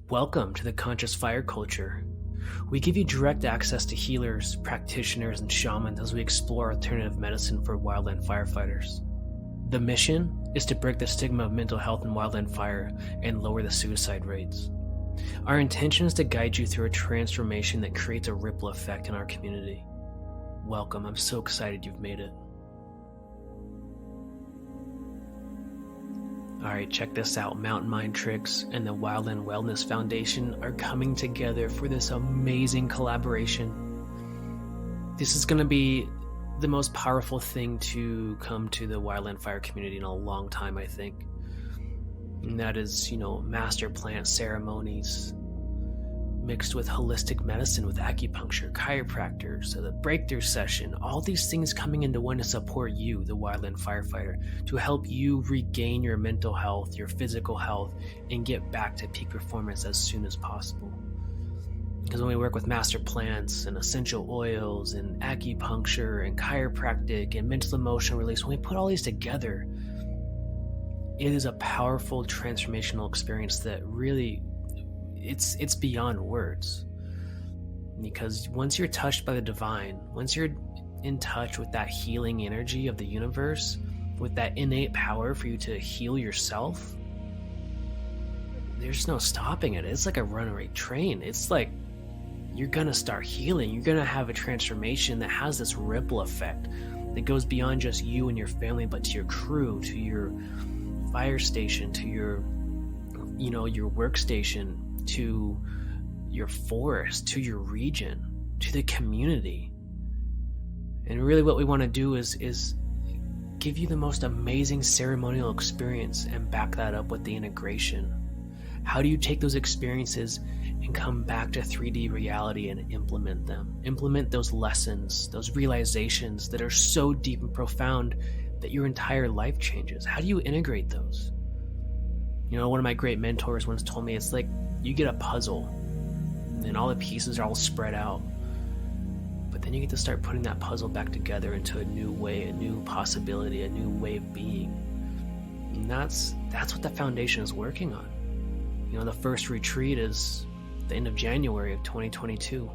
Welcome to the Conscious Fire Culture. We give you direct access to healers, practitioners, and shamans as we explore alternative medicine for wildland firefighters. The mission is to break the stigma of mental health in wildland fire and lower the suicide rates. Our intention is to guide you through a transformation that creates a ripple effect in our community. Welcome. I'm so excited you've made it. Alright, check this out. Mountain Mind Tricks and the Wildland Wellness Foundation are coming together for this amazing collaboration. This is going to be the most powerful thing to come to the wildland fire community in a long time, I think. And that is, master plant ceremonies mixed with holistic medicine, with acupuncture, chiropractors, the breakthrough session, all these things coming into one to support you, the wildland firefighter, to help you regain your mental health, your physical health, and get back to peak performance as soon as possible. Because when we work with master plants and essential oils and acupuncture and chiropractic and mental emotional release, when we put all these together, it is a powerful transformational experience that really it's beyond words. Because once you're touched by the divine, once you're in touch with that healing energy of the universe, with that innate power for you to heal yourself, there's no stopping it. It's like a runaway train. It's like you're gonna start healing. You're gonna have a transformation that has this ripple effect that goes beyond just you and your family, but to your crew, to your fire station, to your workstation, to your forest, to your region, to the community. And really what we want to do is give you the most amazing ceremonial experience and back that up with the integration. How do you take those experiences and come back to 3D reality and implement them? Implement those lessons, those realizations that are so deep and profound that your entire life changes. How do you integrate those? One of my great mentors once told me, it's like you get a puzzle and all the pieces are all spread out, but then you get to start putting that puzzle back together into a new way, a new possibility, a new way of being. And that's what the foundation is working on. The first retreat is the end of January of 2022.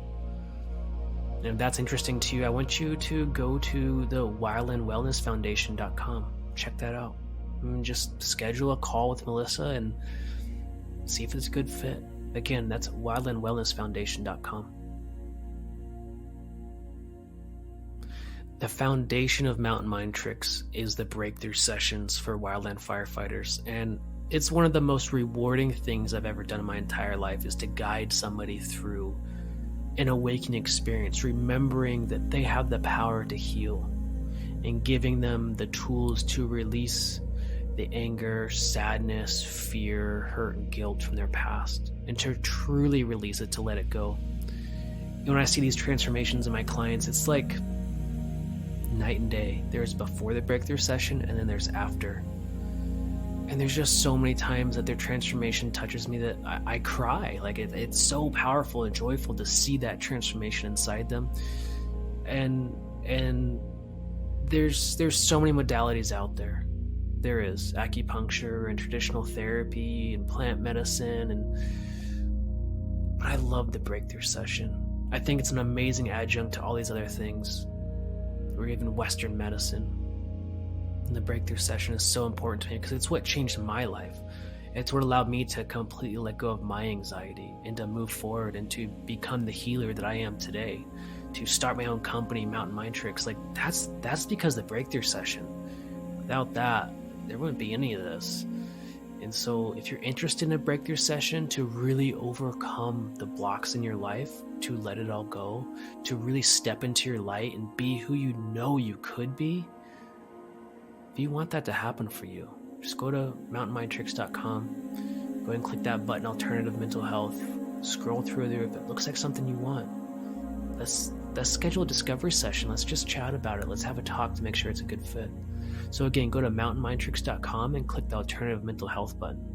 And if that's interesting to you, I want you to go to the wildlandwellnessfoundation.com. Check that out. And just schedule a call with Melissa and see if it's a good fit. Again, that's wildlandwellnessfoundation.com. The foundation of Mountain Mind Tricks is the breakthrough sessions for wildland firefighters. And it's one of the most rewarding things I've ever done in my entire life, is to guide somebody through an awakening experience, remembering that they have the power to heal and giving them the tools to release the anger, sadness, fear, hurt, and guilt from their past, and to truly release it, to let it go. When I see these transformations in my clients, it's like night and day. There's before the breakthrough session, and then there's after. And there's just so many times that their transformation touches me that I cry. Like it's so powerful and joyful to see that transformation inside them. And there's so many modalities out there. There is acupuncture and traditional therapy and plant medicine, but I love the breakthrough session. I think it's an amazing adjunct to all these other things, or even Western medicine. And the breakthrough session is so important to me because it's what changed my life. It's what allowed me to completely let go of my anxiety and to move forward and to become the healer that I am today, to start my own company, Mountain Mind Tricks. Like that's because of the breakthrough session. Without that, there wouldn't be any of this. And so if you're interested in a breakthrough session to really overcome the blocks in your life, to let it all go, to really step into your light and be who you know you could be, if you want that to happen for you, just go to mountainmindtricks.com, go ahead and click that button, Alternative Mental Health, scroll through there. If it looks like something you want, let's schedule a discovery session. Let's just chat about it. Let's have a talk to make sure it's a good fit. So again, go to mountainmindtricks.com and click the Alternative Mental Health button.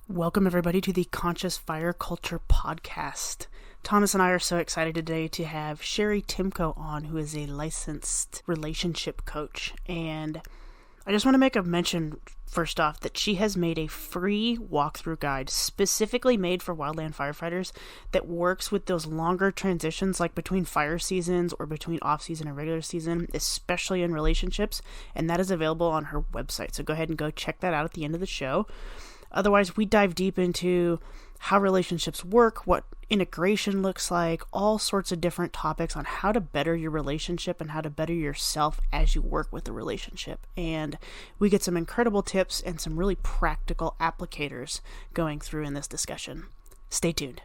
Welcome, everybody, to the Conscious Fire Culture podcast. Thomas and I are so excited today to have Cheri Timko on, who is a licensed relationship coach. And I just want to make a mention, first off, that she has made a free walkthrough guide specifically made for wildland firefighters that works with those longer transitions, like between fire seasons or between off-season and regular season, especially in relationships. And that is available on her website. So go ahead and go check that out at the end of the show. Otherwise, we dive deep into how relationships work, what integration looks like, all sorts of different topics on how to better your relationship and how to better yourself as you work with the relationship. And we get some incredible tips and some really practical applicators going through in this discussion. Stay tuned.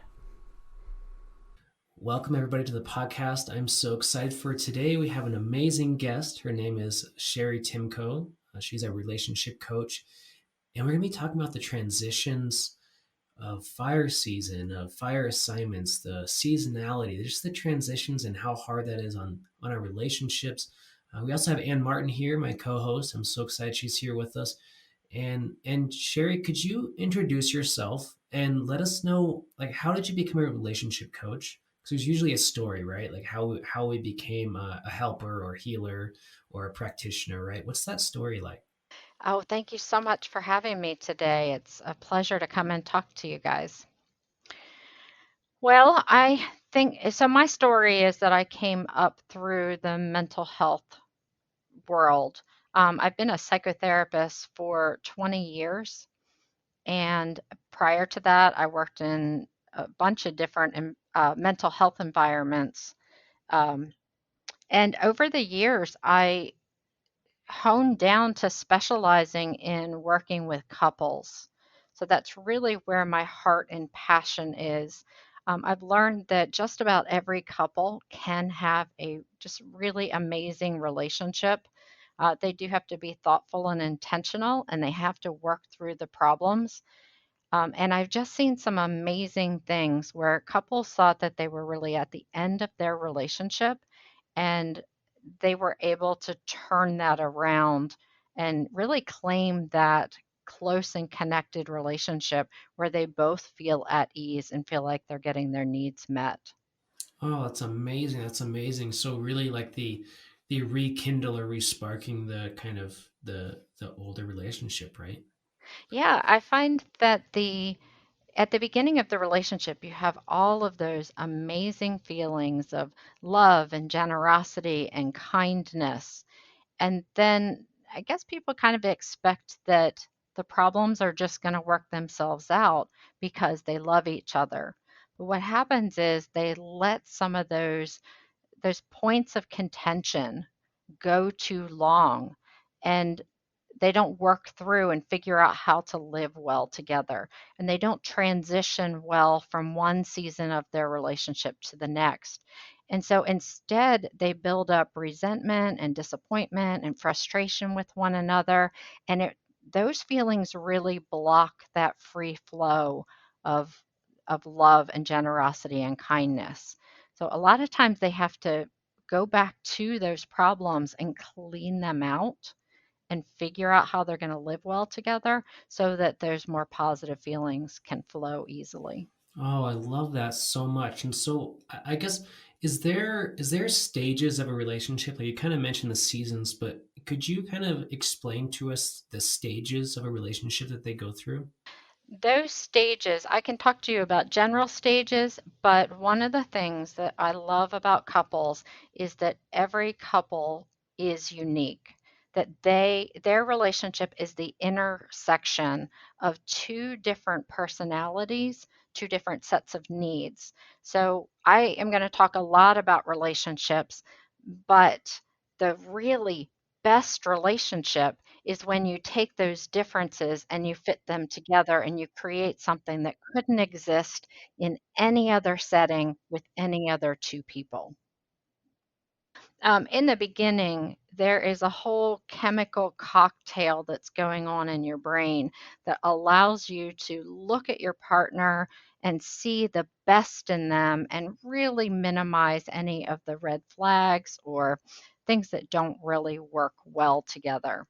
Welcome, everybody, to the podcast. I'm so excited for today. We have an amazing guest. Her name is Cheri Timko. She's a relationship coach. And we're going to be talking about the transitions of fire season, of fire assignments, the seasonality, just the transitions and how hard that is on our relationships. We also have Ann Martin here, my co-host. I'm so excited she's here with us. And Cheri, could you introduce yourself and let us know, like, how did you become a relationship coach? Because there's usually a story, right? Like how we became a helper or healer or a practitioner, right? What's that story like? Oh, thank you so much for having me today. It's a pleasure to come and talk to you guys. Well, I think so. My story is that I came up through the mental health world. I've been a psychotherapist for 20 years, and prior to that, I worked in a bunch of different mental health environments. Um, and over the years, I honed down to specializing in working with couples. So that's really where my heart and passion is. I've learned that just about every couple can have a just really amazing relationship. They do have to be thoughtful and intentional, and they have to work through the problems. And I've just seen some amazing things where couples thought that they were really at the end of their relationship, and they were able to turn that around and really claim that close and connected relationship where they both feel at ease and feel like they're getting their needs met. Oh, that's amazing. That's amazing. So really like the rekindle or resparking the kind of the older relationship, right? Yeah, I find that the at the beginning of the relationship, you have all of those amazing feelings of love and generosity and kindness. And then I guess people kind of expect that the problems are just going to work themselves out because they love each other. But what happens is they let some of those points of contention go too long, and they don't work through and figure out how to live well together, and they don't transition well from one season of their relationship to the next. And so instead, they build up resentment and disappointment and frustration with one another, and those feelings really block that free flow of love and generosity and kindness. So a lot of times they have to go back to those problems and clean them out and figure out how they're going to live well together so that those more positive feelings can flow easily. Oh, I love that so much. And so I guess is there stages of a relationship? Like you kind of mentioned the seasons, but could you kind of explain to us the stages of a relationship that they go through? Those stages, I can talk to you about general stages, but one of the things that I love about couples is that every couple is unique, that their relationship is the intersection of two different personalities, two different sets of needs. So I am going to talk a lot about relationships, but the really best relationship is when you take those differences and you fit them together and you create something that couldn't exist in any other setting with any other two people. In the beginning, there is a whole chemical cocktail that's going on in your brain that allows you to look at your partner and see the best in them and really minimize any of the red flags or things that don't really work well together.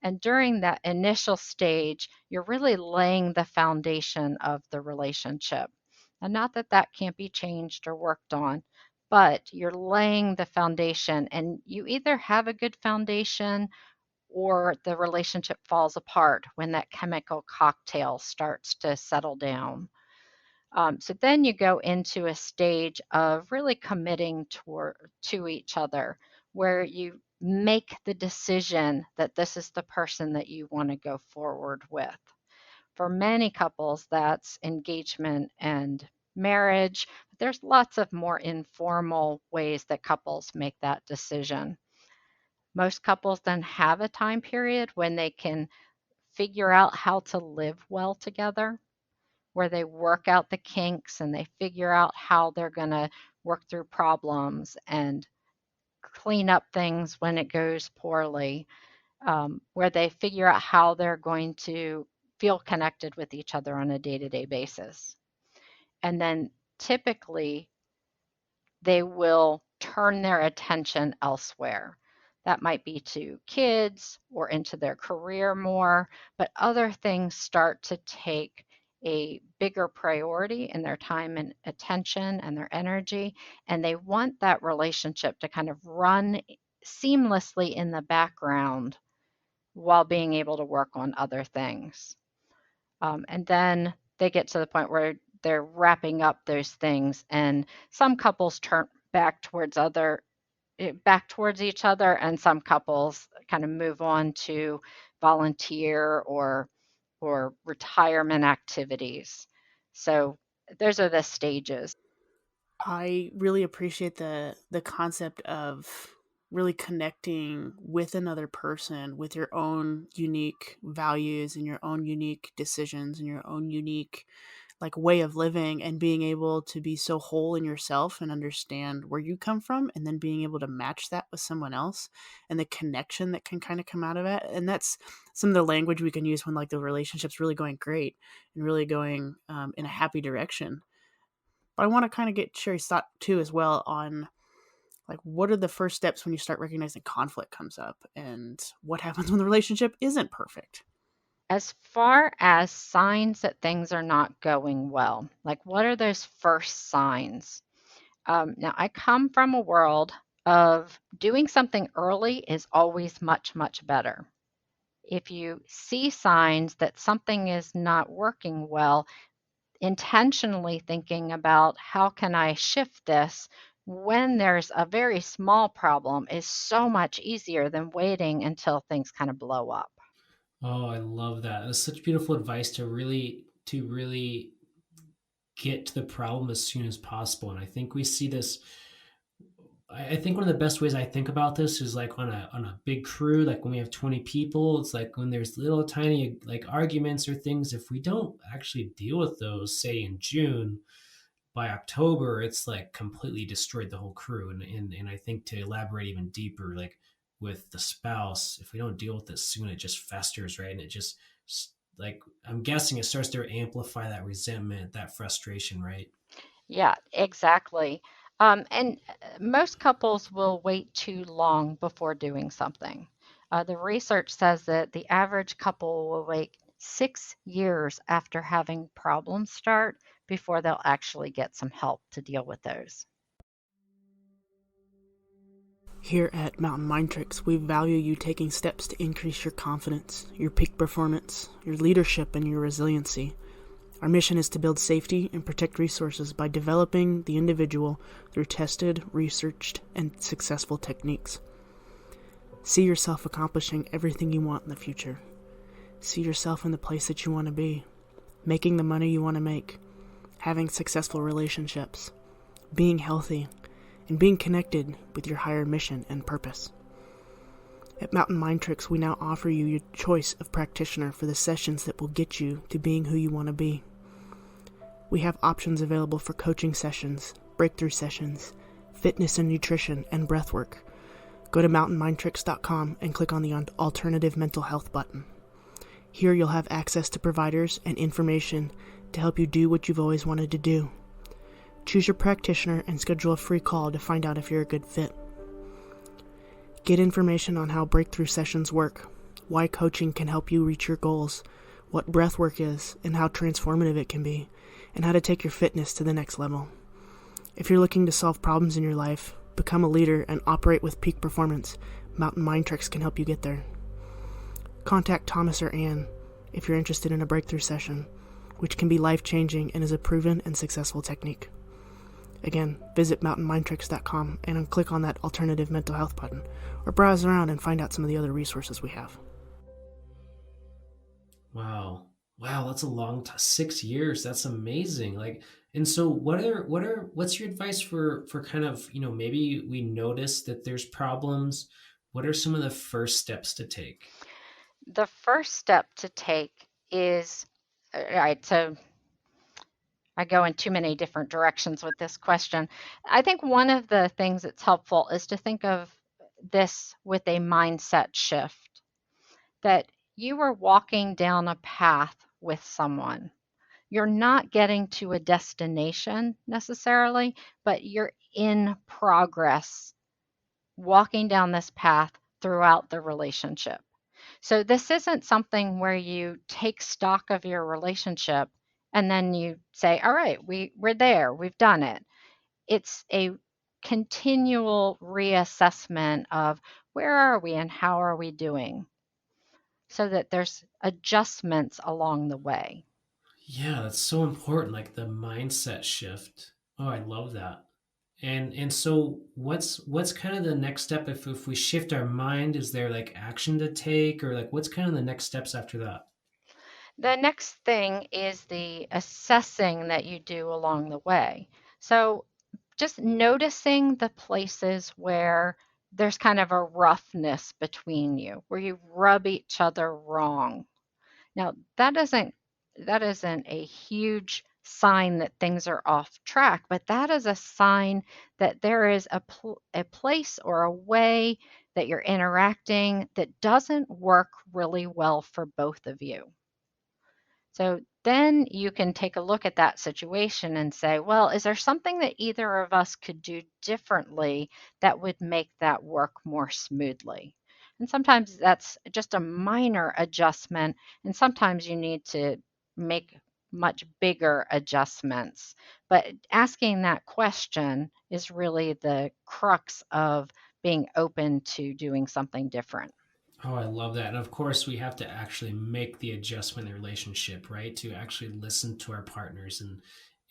And during that initial stage, you're really laying the foundation of the relationship. And not that that can't be changed or worked on, but you're laying the foundation, and you either have a good foundation or the relationship falls apart when that chemical cocktail starts to settle down. So then you go into a stage of really committing to each other, where you make the decision that this is the person that you want to go forward with. For many couples, that's engagement and marriage. There's lots of more informal ways that couples make that decision. Most couples then have a time period when they can figure out how to live well together, where they work out the kinks and they figure out how they're going to work through problems and clean up things when it goes poorly, where they figure out how they're going to feel connected with each other on a day-to-day basis. And then typically they will turn their attention elsewhere. That might be to kids or into their career more, but other things start to take a bigger priority in their time and attention and their energy, and they want that relationship to kind of run seamlessly in the background while being able to work on other things. And then they get to the point where they're wrapping up those things, and some couples turn back towards each other, and some couples kind of move on to volunteer or retirement activities. So those are the stages. I really appreciate the concept of really connecting with another person with your own unique values and your own unique decisions and your own unique like way of living, and being able to be so whole in yourself and understand where you come from, and then being able to match that with someone else and the connection that can kind of come out of it. And that's some of the language we can use when like the relationship's really going great and really going in a happy direction. But I want to kind of get Cheri's thought too as well on like what are the first steps when you start recognizing conflict comes up, and what happens when the relationship isn't perfect. As far as signs that things are not going well, like what are those first signs? Now, I come from a world of doing something early is always much, much better. If you see signs that something is not working well, intentionally thinking about how can I shift this when there's a very small problem is so much easier than waiting until things kind of blow up. Oh, I love that. That's such beautiful advice to really get to the problem as soon as possible. And I think we see this. I think one of the best ways I think about this is like on a big crew, like when we have 20 people, it's like when there's little tiny like arguments or things, if we don't actually deal with those, say in June, by October, it's like completely destroyed the whole crew. And I think to elaborate even deeper, like with the spouse, if we don't deal with it soon, it just festers, right? And it just like, I'm guessing it starts to amplify that resentment, that frustration, right? Yeah, exactly. And most couples will wait too long before doing something. The research says that the average couple will wait 6 years after having problems start before they'll actually get some help to deal with those. Here at Mountain Mind Tricks, we value you taking steps to increase your confidence, your peak performance, your leadership, and your resiliency. Our mission is to build safety and protect resources by developing the individual through tested, researched, and successful techniques. See yourself accomplishing everything you want in the future. See yourself in the place that you want to be, making the money you want to make, having successful relationships, being healthy, and being connected with your higher mission and purpose. At Mountain Mind Tricks, we now offer you your choice of practitioner for the sessions that will get you to being who you want to be. We have options available for coaching sessions, breakthrough sessions, fitness and nutrition, and breathwork. Go to mountainmindtricks.com and click on the Alternative Mental Health button. Here you'll have access to providers and information to help you do what you've always wanted to do. Choose your practitioner and schedule a free call to find out if you're a good fit. Get information on how breakthrough sessions work, why coaching can help you reach your goals, what breathwork is and how transformative it can be, and how to take your fitness to the next level. If you're looking to solve problems in your life, become a leader, and operate with peak performance, Mountain Mind Tricks can help you get there. Contact Thomas or Ann if you're interested in a breakthrough session, which can be life-changing and is a proven and successful technique. Again, visit mountainmindtricks.com and click on that alternative mental health button, or browse around and find out some of the other resources we have. Wow. Wow, that's a long time. 6 years. That's amazing. And so what's your advice for kind of, maybe we notice that there's problems. What are some of the first steps to take? The first step to take is, all right, so I go in too many different directions with this question. I think one of the things that's helpful is to think of this with a mindset shift, that you are walking down a path with someone. You're not getting to a destination necessarily, but you're in progress walking down this path throughout the relationship. So this isn't something where you take stock of your relationship and then you say, all right, we're there, we've done it. It's a continual reassessment of where are we and how are we doing, so that there's adjustments along the way. Yeah, that's so important, like the mindset shift. Oh, I love that. And so what's kind of the next step if we shift our mind? Is there like action to take, or like what's kind of the next steps after that? The next thing is the assessing that you do along the way. So just noticing the places where there's kind of a roughness between you, where you rub each other wrong. Now, that isn't a huge sign that things are off track, but that is a sign that there is a place or a way that you're interacting that doesn't work really well for both of you. So then you can take a look at that situation and say, well, is there something that either of us could do differently that would make that work more smoothly? And sometimes that's just a minor adjustment, and sometimes you need to make much bigger adjustments. But asking that question is really the crux of being open to doing something different. Oh, I love that. And of course, we have to actually make the adjustment in the relationship, right? To actually listen to our partners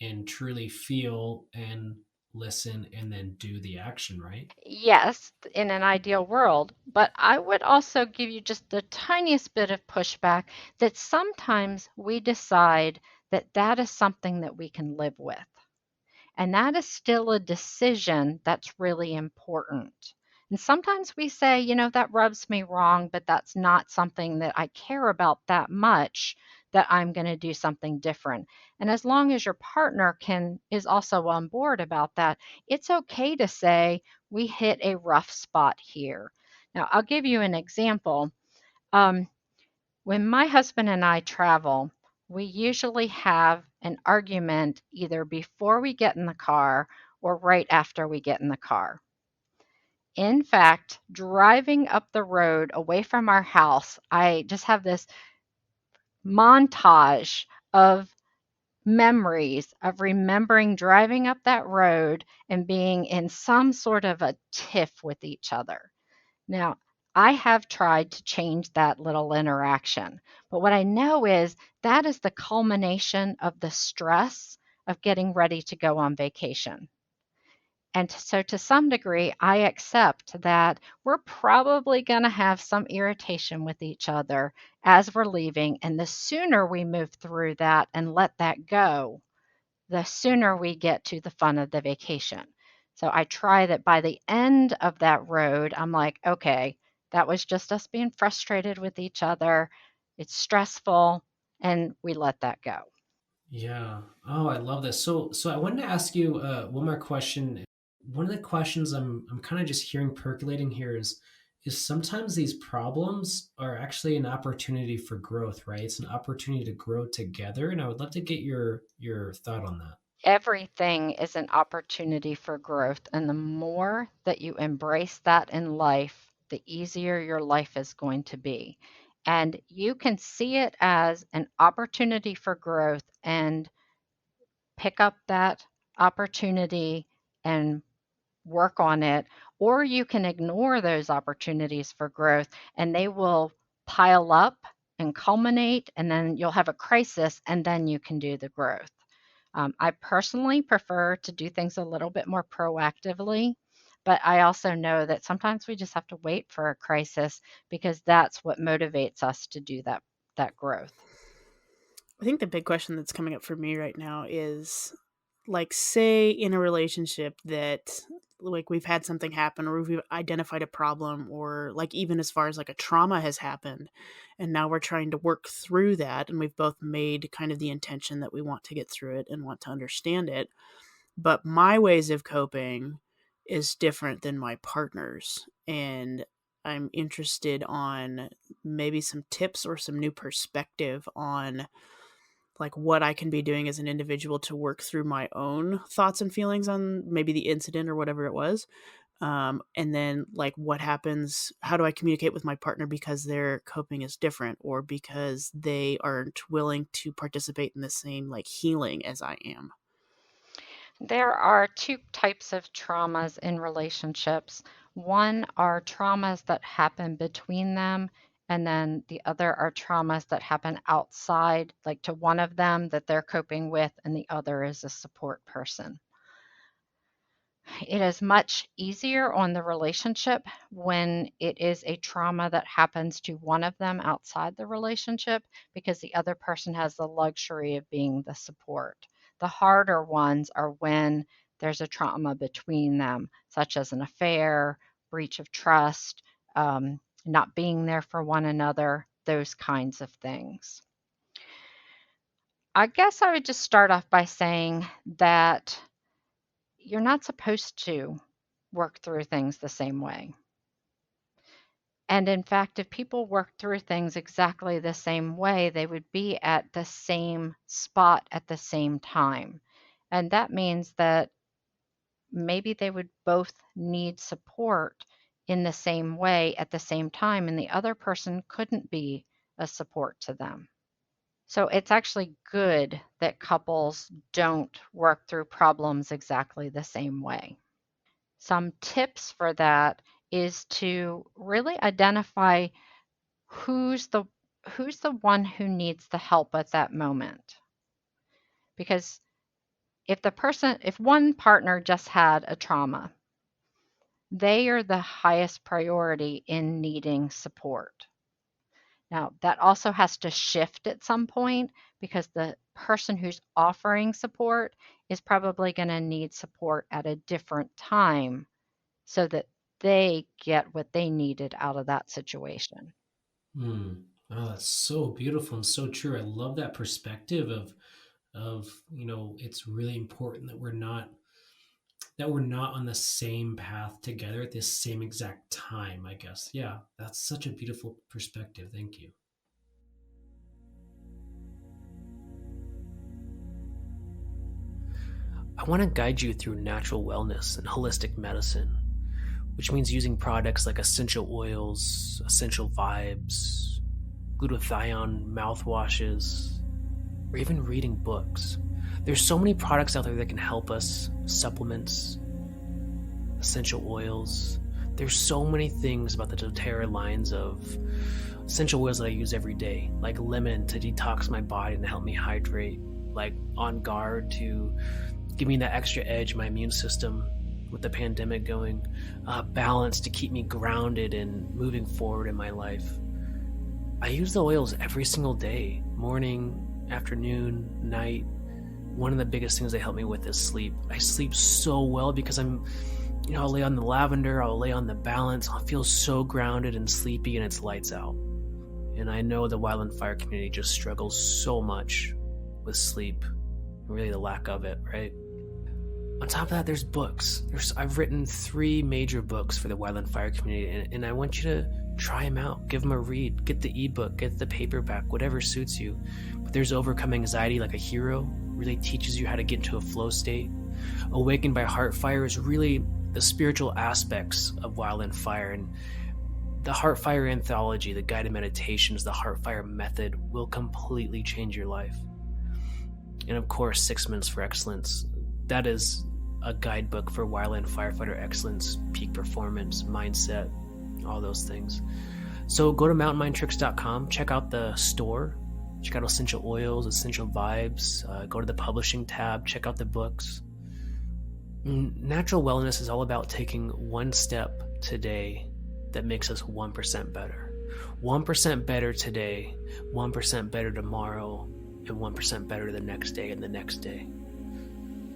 and truly feel and listen and then do the action, right? Yes, in an ideal world, but I would also give you just the tiniest bit of pushback that sometimes we decide that that is something that we can live with. And that is still a decision that's really important. And sometimes we say, that rubs me wrong, but that's not something that I care about that much that I'm going to do something different. And as long as your partner is also on board about that, it's okay to say we hit a rough spot here. Now, I'll give you an example. Um, when my husband and I travel, we usually have an argument either before we get in the car or right after we get in the car. In fact, driving up the road away from our house, I just have this montage of memories of remembering driving up that road and being in some sort of a tiff with each other. Now, I have tried to change that little interaction, but what I know is that is the culmination of the stress of getting ready to go on vacation. And so, to some degree, I accept that we're probably going to have some irritation with each other as we're leaving. And the sooner we move through that and let that go, the sooner we get to the fun of the vacation. So I try that by the end of that road, I'm like, okay, that was just us being frustrated with each other. It's stressful, and we let that go. Yeah. Oh, I love this. So I wanted to ask you one more question. One of the questions I'm kind of just hearing percolating here is sometimes these problems are actually an opportunity for growth, right? It's an opportunity to grow together, and I would love to get your thought on that. Everything is an opportunity for growth. And the more that you embrace that in life, the easier your life is going to be. And you can see it as an opportunity for growth and pick up that opportunity and work on it, or you can ignore those opportunities for growth and they will pile up and culminate, and then you'll have a crisis, and then you can do the growth. I personally prefer to do things a little bit more proactively, but I also know that sometimes we just have to wait for a crisis because that's what motivates us to do that growth. I think the big question that's coming up for me right now is, like, say in a relationship that, like, we've had something happen or we've identified a problem, or like even as far as like a trauma has happened, and now we're trying to work through that, and we've both made kind of the intention that we want to get through it and want to understand it, but my ways of coping is different than my partner's, and I'm interested on maybe some tips or some new perspective on like what I can be doing as an individual to work through my own thoughts and feelings on maybe the incident or whatever it was. And then like what happens, how do I communicate with my partner because their coping is different, or because they aren't willing to participate in the same like healing as I am? There are two types of traumas in relationships. One are traumas that happen between them, and then the other are traumas that happen outside, like to one of them that they're coping with, and the other is a support person. It is much easier on the relationship when it is a trauma that happens to one of them outside the relationship, because the other person has the luxury of being the support. The harder ones are when there's a trauma between them, such as an affair, breach of trust, not being there for one another, those kinds of things. I guess I would just start off by saying that you're not supposed to work through things the same way. And in fact, if people worked through things exactly the same way, they would be at the same spot at the same time. And that means that maybe they would both need support in the same way at the same time, and the other person couldn't be a support to them. So it's actually good that couples don't work through problems exactly the same way. Some tips for that is to really identify who's the one who needs the help at that moment. Because if one partner just had a trauma, they are the highest priority in needing support. Now, that also has to shift at some point, because the person who's offering support is probably going to need support at a different time so that they get what they needed out of that situation. Oh, that's so beautiful and so true. I love that perspective of it's really important that we're not on the same path together at this same exact time, I guess. Yeah, that's such a beautiful perspective. Thank you. I want to guide you through natural wellness and holistic medicine, which means using products like essential oils, essential vibes, glutathione mouthwashes, or even reading books. There's so many products out there that can help us, supplements, essential oils. There's so many things about the doTERRA lines of essential oils that I use every day, like lemon to detox my body and help me hydrate, like On Guard to give me that extra edge, my immune system with the pandemic going, balance to keep me grounded and moving forward in my life. I use the oils every single day, morning, afternoon, night. One of the biggest things they help me with is sleep. I sleep so well because I'll lay on the lavender, I'll lay on the balance, I'll feel so grounded and sleepy, and it's lights out. And I know the Wildland Fire community just struggles so much with sleep, really the lack of it, right? On top of that, there's books. I've written 3 major books for the Wildland Fire community, and I want you to try them out. Give them a read. Get the ebook, get the paperback, whatever suits you. But there's Overcome Anxiety Like a Hero, really teaches you how to get into a flow state. Awakened by Heart Fire is really the spiritual aspects of Wildland Fire and The Heartfire Anthology, the guided meditations, the Heartfire method will completely change your life. And of course, 6 Minutes for Excellence. That is a guidebook for wildland firefighter excellence, peak performance, mindset, all those things. So go to mountainmindtricks.com, check out the store, check out essential oils, essential vibes, go to the publishing tab, check out the books. Natural wellness is all about taking one step today that makes us 1% better. 1% better today, 1% better tomorrow, and 1% better the next day and the next day.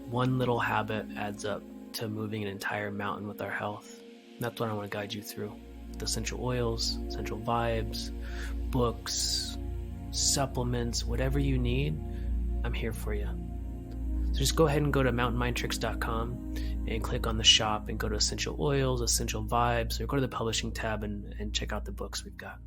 One little habit adds up to moving an entire mountain with our health. That's what I want to guide you through. The essential oils, essential vibes, books, supplements, whatever you need, I'm here for you. So just go ahead and go to mountainmindtricks.com and click on the shop and go to essential oils, essential vibes, or go to the publishing tab and check out the books we've got.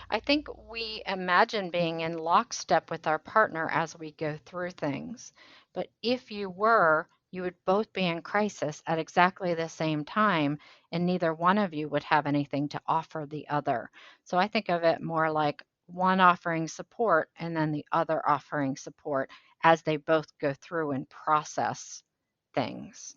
I think we imagine being in lockstep with our partner as we go through things. But if you were, you would both be in crisis at exactly the same time, and neither one of you would have anything to offer the other. So I think of it more like one offering support and then the other offering support as they both go through and process things.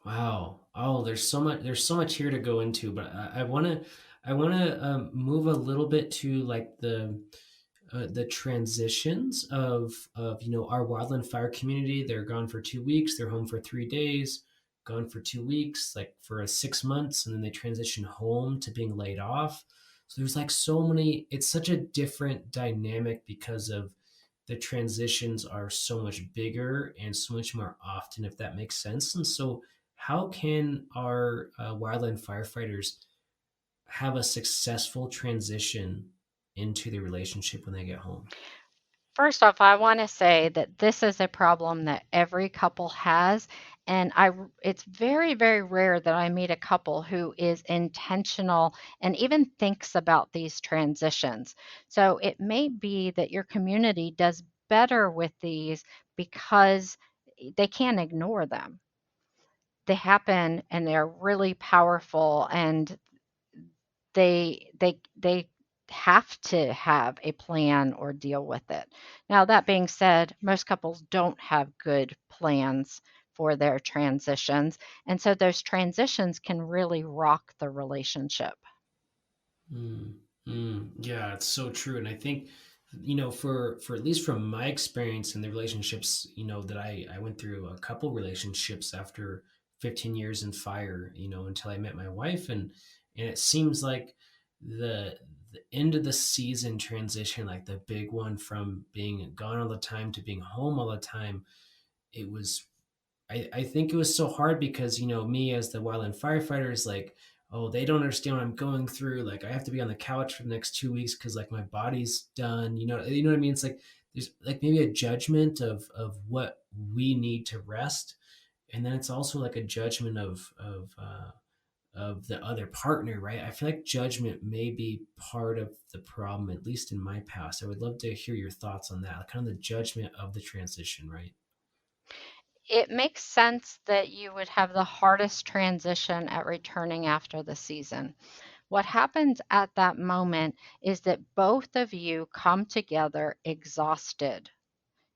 Wow. Oh, there's so much here to go into, but I want to move a little bit to like the transitions of our wildland fire community. They're gone for 2 weeks, they're home for 3 days, gone for 2 weeks, like for 6 months, and then they transition home to being laid off. So there's like so many, it's such a different dynamic because of the transitions are so much bigger and so much more often, if that makes sense. And so how can our wildland firefighters have a successful transition into the relationship when they get home? First off, I want to say that this is a problem that every couple has, and it's very, very rare that I meet a couple who is intentional and even thinks about these transitions. So it may be that your community does better with these because they can't ignore them. They happen and they're really powerful, and they have to have a plan or deal with it. Now, that being said, most couples don't have good plans for their transitions, and so those transitions can really rock the relationship. Yeah, it's so true. And I think, for at least from my experience in the relationships, that I went through a couple relationships after 15 years in fire, until I met my wife. And it seems like the end of the season transition, like the big one from being gone all the time to being home all the time, it was I think it was so hard because, me as the wildland firefighter is like, oh, they don't understand what I'm going through. Like I have to be on the couch for the next 2 weeks because like my body's done. You know what I mean? It's like there's like maybe a judgment of we need to rest. And then it's also like a judgment of the other partner, right? I feel like judgment may be part of the problem, at least in my past. I would love to hear your thoughts on that, like kind of the judgment of the transition, right? It makes sense that you would have the hardest transition at returning after the season. What happens at that moment is that both of you come together exhausted.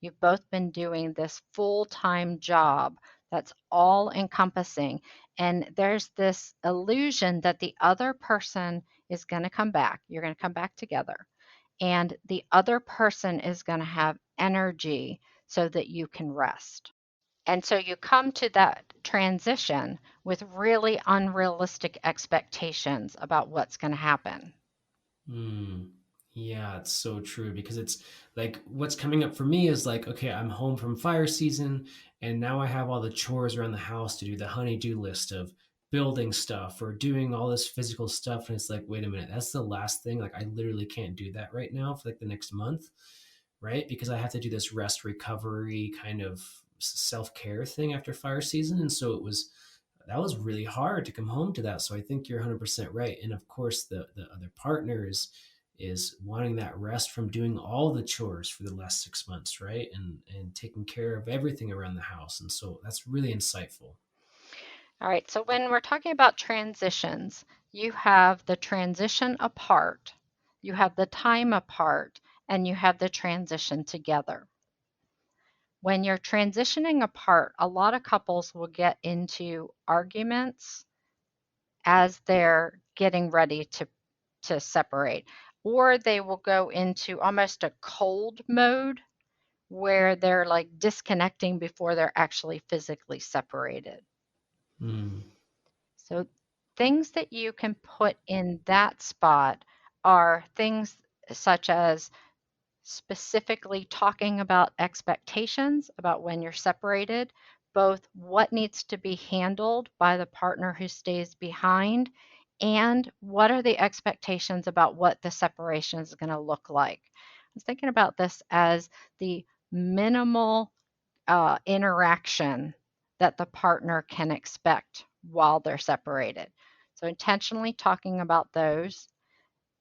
You've both been doing this full-time job that's all encompassing. And there's this illusion that the other person is going to come back. You're going to come back together. And the other person is going to have energy so that you can rest. And so you come to that transition with really unrealistic expectations about what's going to happen. Mm, yeah, it's so true because it's like what's coming up for me is like, okay, I'm home from fire season and now I have all the chores around the house to do, the honey-do list of building stuff or doing all this physical stuff. And it's like, wait a minute, that's the last thing. Like I literally can't do that right now for like the next month, right? Because I have to do this rest recovery kind of self-care thing after fire season. And so that was really hard to come home to that. So I think you're 100% right. And of course, the other partner is wanting that rest from doing all the chores for the last 6 months, right? And taking care of everything around the house. And so that's really insightful. All right, so when we're talking about transitions, you have the transition apart, you have the time apart, and you have the transition together. When you're transitioning apart, a lot of couples will get into arguments as they're getting ready to separate, or they will go into almost a cold mode where they're like disconnecting before they're actually physically separated. Mm. So things that you can put in that spot are things such as specifically talking about expectations about when you're separated, both what needs to be handled by the partner who stays behind, and what are the expectations about what the separation is going to look like. I was thinking about this as the minimal interaction that the partner can expect while they're separated. So intentionally talking about those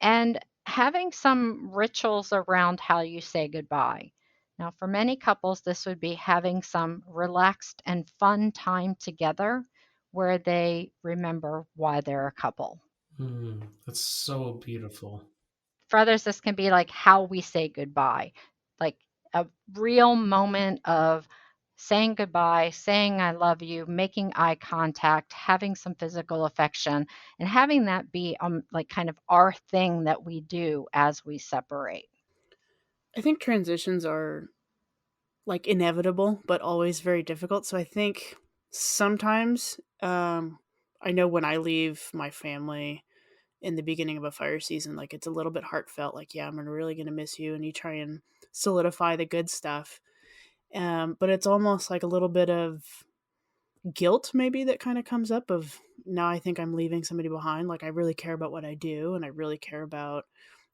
and having some rituals around how you say goodbye. Now, for many couples, this would be having some relaxed and fun time together where they remember why they're a couple. That's so beautiful. For others, this can be like how we say goodbye, like a real moment of saying goodbye, saying I love you, making eye contact, having some physical affection, and having that be like kind of our thing that we do as we separate. I think transitions are like inevitable, but always very difficult. So I think sometimes, I know when I leave my family in the beginning of a fire season, like it's a little bit heartfelt. Like, yeah, I'm really going to miss you. And you try and solidify the good stuff. But it's almost like a little bit of guilt maybe that kind of comes up of now I think I'm leaving somebody behind. Like I really care about what I do and I really care about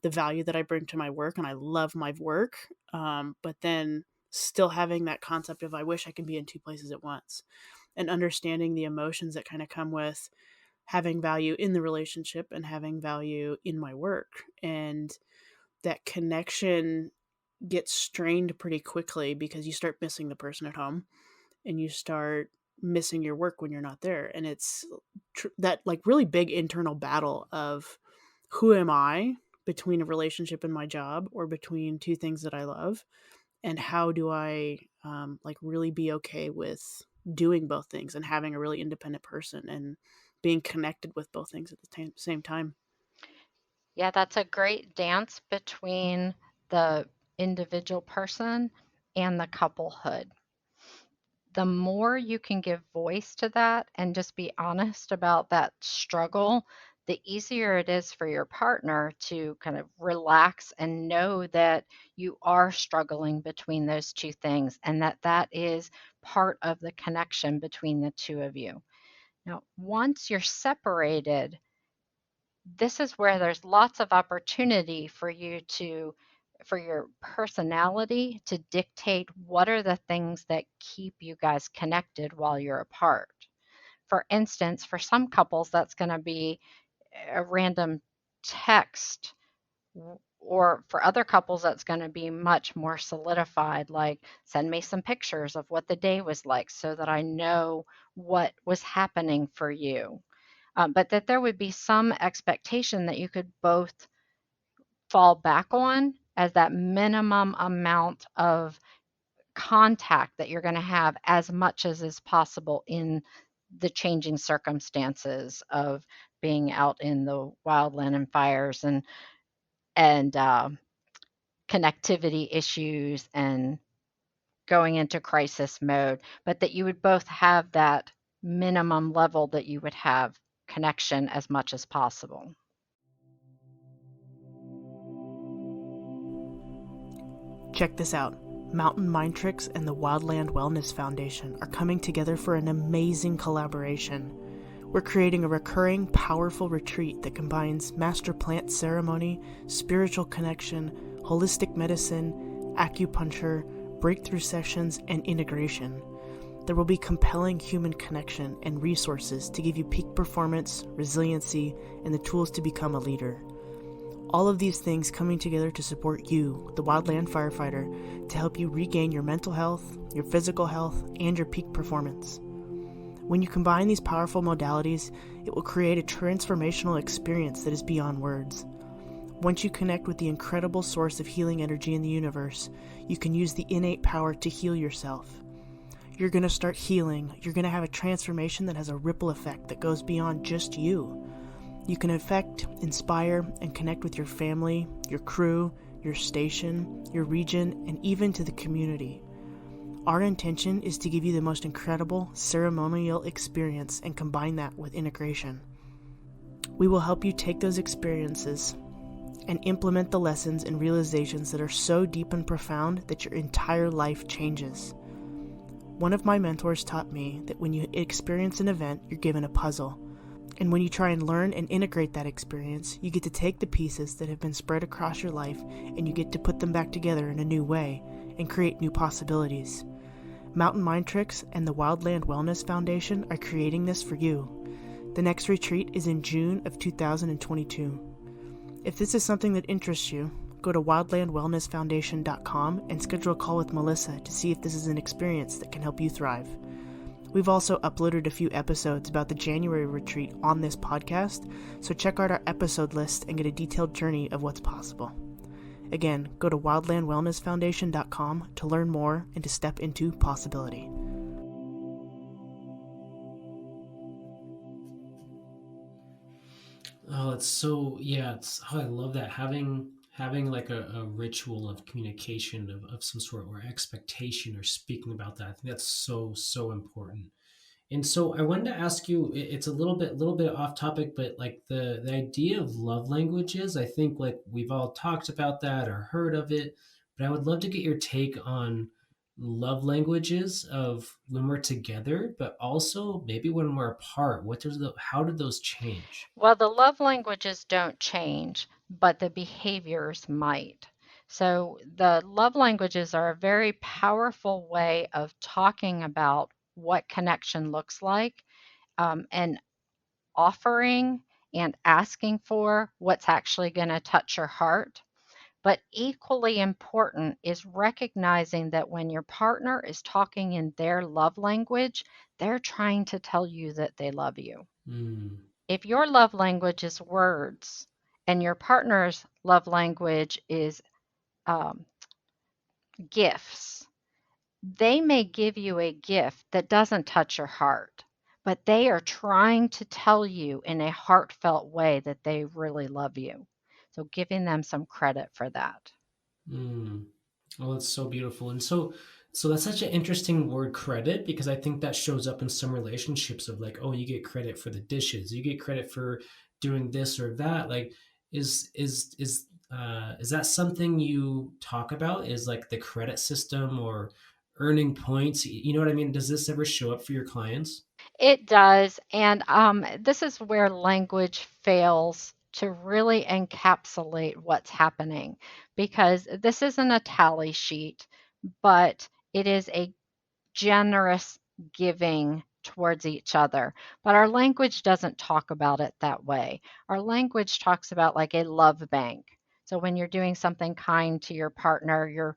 the value that I bring to my work and I love my work. But then still having that concept of I wish I could be in two places at once and understanding the emotions that kind of come with having value in the relationship and having value in my work. And that connection gets strained pretty quickly because you start missing the person at home and you start missing your work when you're not there. And it's that like really big internal battle of who am I between a relationship and my job or between two things that I love, and how do I like really be okay with doing both things and having a really independent person and being connected with both things at the same time. Yeah, that's a great dance between the individual person and the couplehood. The more you can give voice to that and just be honest about that struggle, the easier it is for your partner to kind of relax and know that you are struggling between those two things and that that is part of the connection between the two of you. Now, once you're separated, this is where there's lots of opportunity for you to for your personality to dictate what are the things that keep you guys connected while you're apart. For instance, for some couples, that's going to be a random text, or for other couples, that's going to be much more solidified, like send me some pictures of what the day was like so that I know what was happening for you. But that there would be some expectation that you could both fall back on as that minimum amount of contact that you're going to have as much as is possible in the changing circumstances of being out in the wildland and fires and connectivity issues and going into crisis mode, but that you would both have that minimum level that you would have connection as much as possible. Check this out. Mountain Mind Tricks and the Wildland Wellness Foundation are coming together for an amazing collaboration. We're creating a recurring, powerful retreat that combines master plant ceremony, spiritual connection, holistic medicine, acupuncture, breakthrough sessions, and integration. There will be compelling human connection and resources to give you peak performance, resiliency, and the tools to become a leader. All of these things coming together to support you, the Wildland firefighter, to help you regain your mental health, your physical health, and your peak performance. When you combine these powerful modalities, it will create a transformational experience that is beyond words. Once you connect with the incredible source of healing energy in the universe, you can use the innate power to heal yourself. You're going to start healing. You're going to have a transformation that has a ripple effect that goes beyond just you. You can affect, inspire, and connect with your family, your crew, your station, your region, and even to the community. Our intention is to give you the most incredible ceremonial experience and combine that with integration. We will help you take those experiences and implement the lessons and realizations that are so deep and profound that your entire life changes. One of my mentors taught me that when you experience an event, you're given a puzzle. And when you try and learn and integrate that experience, you get to take the pieces that have been spread across your life and you get to put them back together in a new way and create new possibilities. Mountain Mind Tricks and the Wildland Wellness Foundation are creating this for you. The next retreat is in June of 2022. If this is something that interests you, go to wildlandwellnessfoundation.com and schedule a call with Melissa to see if this is an experience that can help you thrive. We've also uploaded a few episodes about the January retreat on this podcast, so check out our episode list and get a detailed journey of what's possible. Again, go to wildlandwellnessfoundation.com to learn more and to step into possibility. Oh, I love that. Having like a ritual of communication of some sort, or expectation, or speaking about that. I think that's so important. And so I wanted to ask you, it's a little bit off topic, but like the idea of love languages, I think like we've all talked about that or heard of it, but I would love to get your take on love languages of when we're together, but also maybe when we're apart. How did those change? Well, the love languages don't change, but the behaviors might. So, the love languages are a very powerful way of talking about what connection looks like, and offering and asking for what's actually going to touch your heart. But equally important is recognizing that when your partner is talking in their love language, they're trying to tell you that they love you. Mm, If your love language is words and your partner's love language is um, gifts, they may give you a gift that doesn't touch your heart, but they are trying to tell you in a heartfelt way that they really love you. So giving them some credit for that. mm. Oh, that's so beautiful. And so that's such an interesting word, credit, because I think that shows up in some relationships of like, oh, you get credit for the dishes, you get credit for doing this or that. Like, is that something you talk about? Is like the credit system or earning points? You know what I mean? Does this ever show up for your clients? It does. And this is where language fails to really encapsulate what's happening because this isn't a tally sheet, but it is a generous giving towards each other. But our language doesn't talk about it that way. Our language talks about like a love bank. So when you're doing something kind to your partner, you're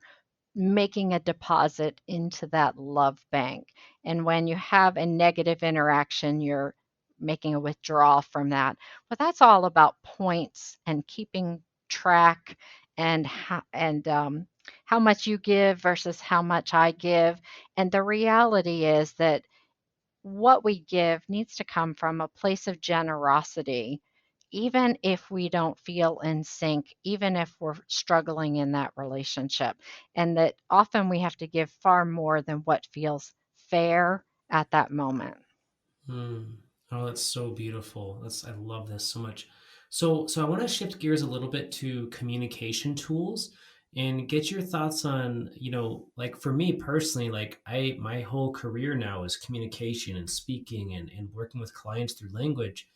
making a deposit into that love bank. And when you have a negative interaction, you're making a withdrawal from that. But that's all about points and keeping track and how much you give versus how much I give. And the reality is that what we give needs to come from a place of generosity, even if we don't feel in sync, even if we're struggling in that relationship. And that often we have to give far more than what feels fair at that moment. Mm. Oh, that's so beautiful. I love this so much. So I want to shift gears a little bit to communication tools and get your thoughts on, like for me personally, like my whole career now is communication and speaking and working with clients through language,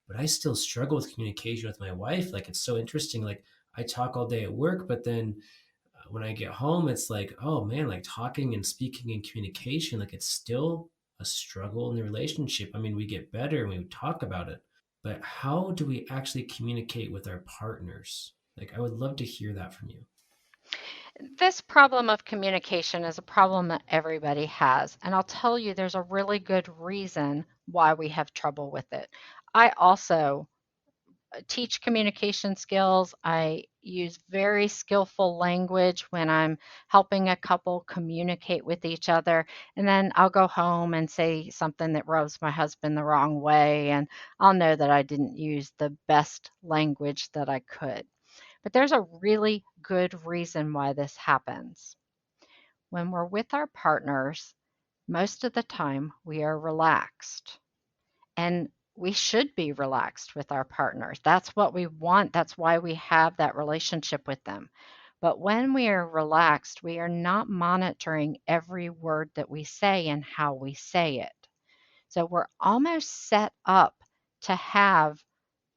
but I still struggle with communication with my wife. Like it's so interesting. Like I talk all day at work, but then when I get home, it's like, oh man, like talking and speaking and communication, like it's still a struggle in the relationship. I mean, we get better and we talk about it, but how do we actually communicate with our partners? Like, I would love to hear that from you. This problem of communication is a problem that everybody has. And I'll tell you, there's a really good reason why we have trouble with it. I also teach communication skills. I use very skillful language when I'm helping a couple communicate with each other. And then I'll go home and say something that rubs my husband the wrong way. And I'll know that I didn't use the best language that I could. But there's a really good reason why this happens. When we're with our partners, most of the time we are relaxed. And we should be relaxed with our partners. That's what we want. That's why we have that relationship with them. But when we are relaxed, we are not monitoring every word that we say and how we say it. So we're almost set up to have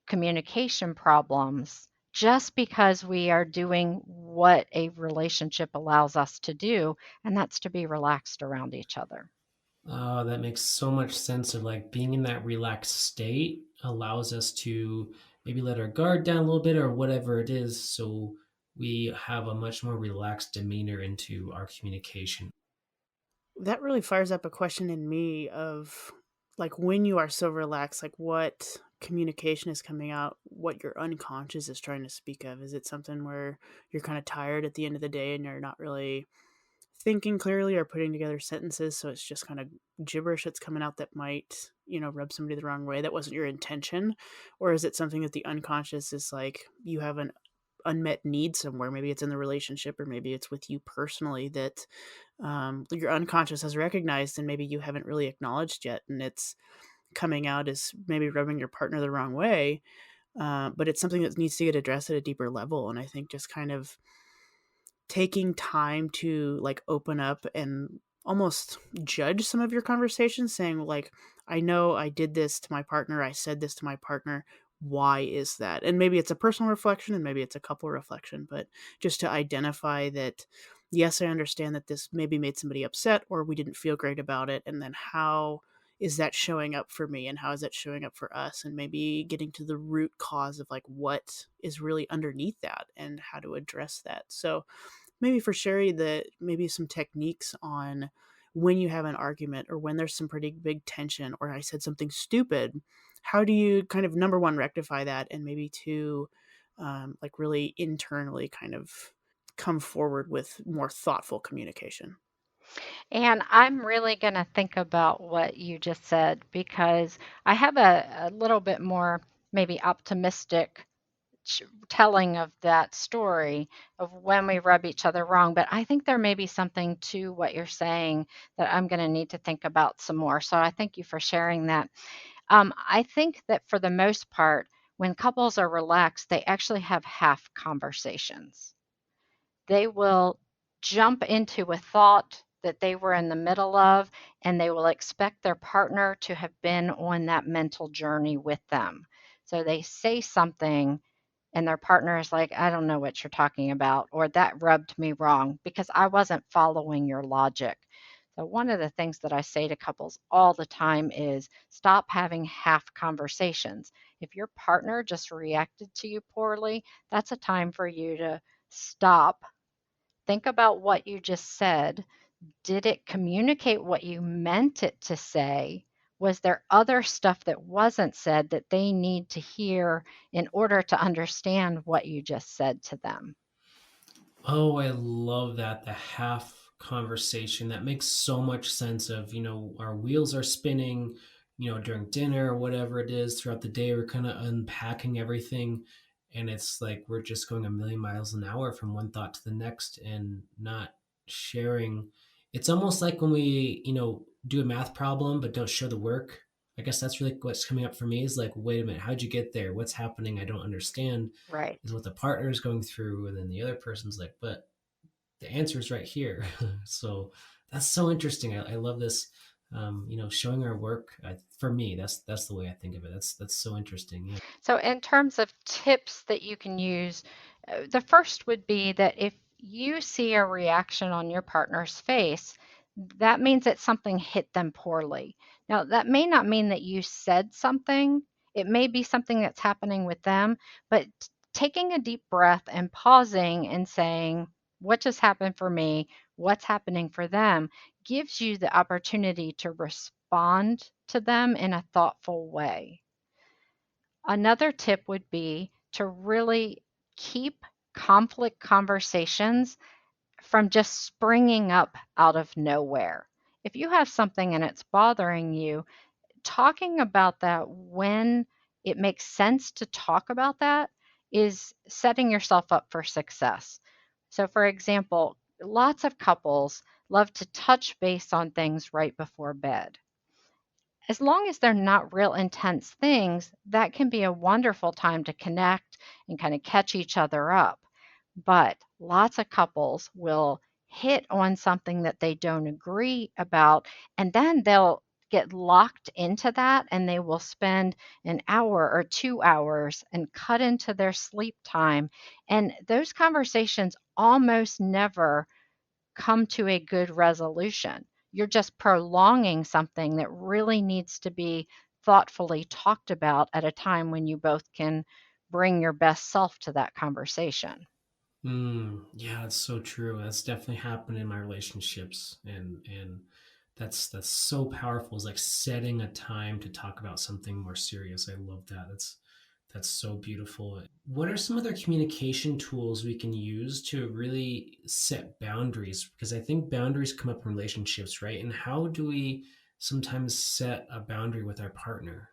communication problems just because we are doing what a relationship allows us to do, and that's to be relaxed around each other. Oh, that makes so much sense of like being in that relaxed state allows us to maybe let our guard down a little bit or whatever it is. So we have a much more relaxed demeanor into our communication. That really fires up a question in me of like when you are so relaxed, like what communication is coming out, what your unconscious is trying to speak of. Is it something where you're kind of tired at the end of the day and you're not really thinking clearly or putting together sentences, so it's just kind of gibberish that's coming out that might, rub somebody the wrong way that wasn't your intention? Or is it something that the unconscious is like you have an unmet need somewhere, maybe it's in the relationship or maybe it's with you personally, that your unconscious has recognized and maybe you haven't really acknowledged yet, and it's coming out as maybe rubbing your partner the wrong way, but it's something that needs to get addressed at a deeper level. And I think just kind of taking time to like open up and almost judge some of your conversations, saying like, I know I did this to my partner, I said this to my partner, why is that? And maybe it's a personal reflection and maybe it's a couple reflection, but just to identify that, yes, I understand that this maybe made somebody upset or we didn't feel great about it, and then how is that showing up for me and how is that showing up for us, and maybe getting to the root cause of like what is really underneath that and how to address that. So maybe for Cheri, that maybe some techniques on when you have an argument or when there's some pretty big tension or I said something stupid, how do you kind of number one rectify that, and maybe two, like really internally kind of come forward with more thoughtful communication? And I'm really going to think about what you just said because I have a little bit more maybe optimistic telling of that story of when we rub each other wrong. But I think there may be something to what you're saying that I'm going to need to think about some more. So I thank you for sharing that. I think that for the most part, when couples are relaxed, they actually have half conversations. They will jump into a thought that they were in the middle of, and they will expect their partner to have been on that mental journey with them. So they say something, and their partner is like, I don't know what you're talking about, or that rubbed me wrong because I wasn't following your logic. So, one of the things that I say to couples all the time is stop having half conversations. If your partner just reacted to you poorly, that's a time for you to stop. Think about what you just said. Did it communicate what you meant it to say? Was there other stuff that wasn't said that they need to hear in order to understand what you just said to them? Oh, I love that. The half conversation. That makes so much sense of, our wheels are spinning, during dinner or whatever it is throughout the day. We're kind of unpacking everything. And it's like we're just going a million miles an hour from one thought to the next and not sharing. It's almost like when we, do a math problem but don't show the work. I guess that's really what's coming up for me is like, wait a minute, how'd you get there? What's happening? I don't understand is Right. what the partner is going through, and then the other person's like, but the answer is right here. So that's so interesting. I love this. Showing our work. For me, that's the way I think of it. That's so interesting. Yeah. So, in terms of tips that you can use, the first would be that if you see a reaction on your partner's face, that means that something hit them poorly. Now, that may not mean that you said something, it may be something that's happening with them, but taking a deep breath and pausing and saying, what just happened for me? What's happening for them gives you the opportunity to respond to them in a thoughtful way. Another tip would be to really keep conflict conversations from just springing up out of nowhere. If you have something and it's bothering you, talking about that when it makes sense to talk about that is setting yourself up for success. So, for example, lots of couples love to touch base on things right before bed. As long as they're not real intense things, that can be a wonderful time to connect and kind of catch each other up. But lots of couples will hit on something that they don't agree about, and then they'll get locked into that and they will spend an hour or 2 hours and cut into their sleep time. And those conversations almost never come to a good resolution. You're just prolonging something that really needs to be thoughtfully talked about at a time when you both can bring your best self to that conversation. Yeah, that's so true. That's definitely happened in my relationships, and that's so powerful. Is like setting a time to talk about something more serious. I love that. That's so beautiful. What are some other communication tools we can use to really set boundaries? Because I think boundaries come up in relationships, right? And how do we sometimes set a boundary with our partner?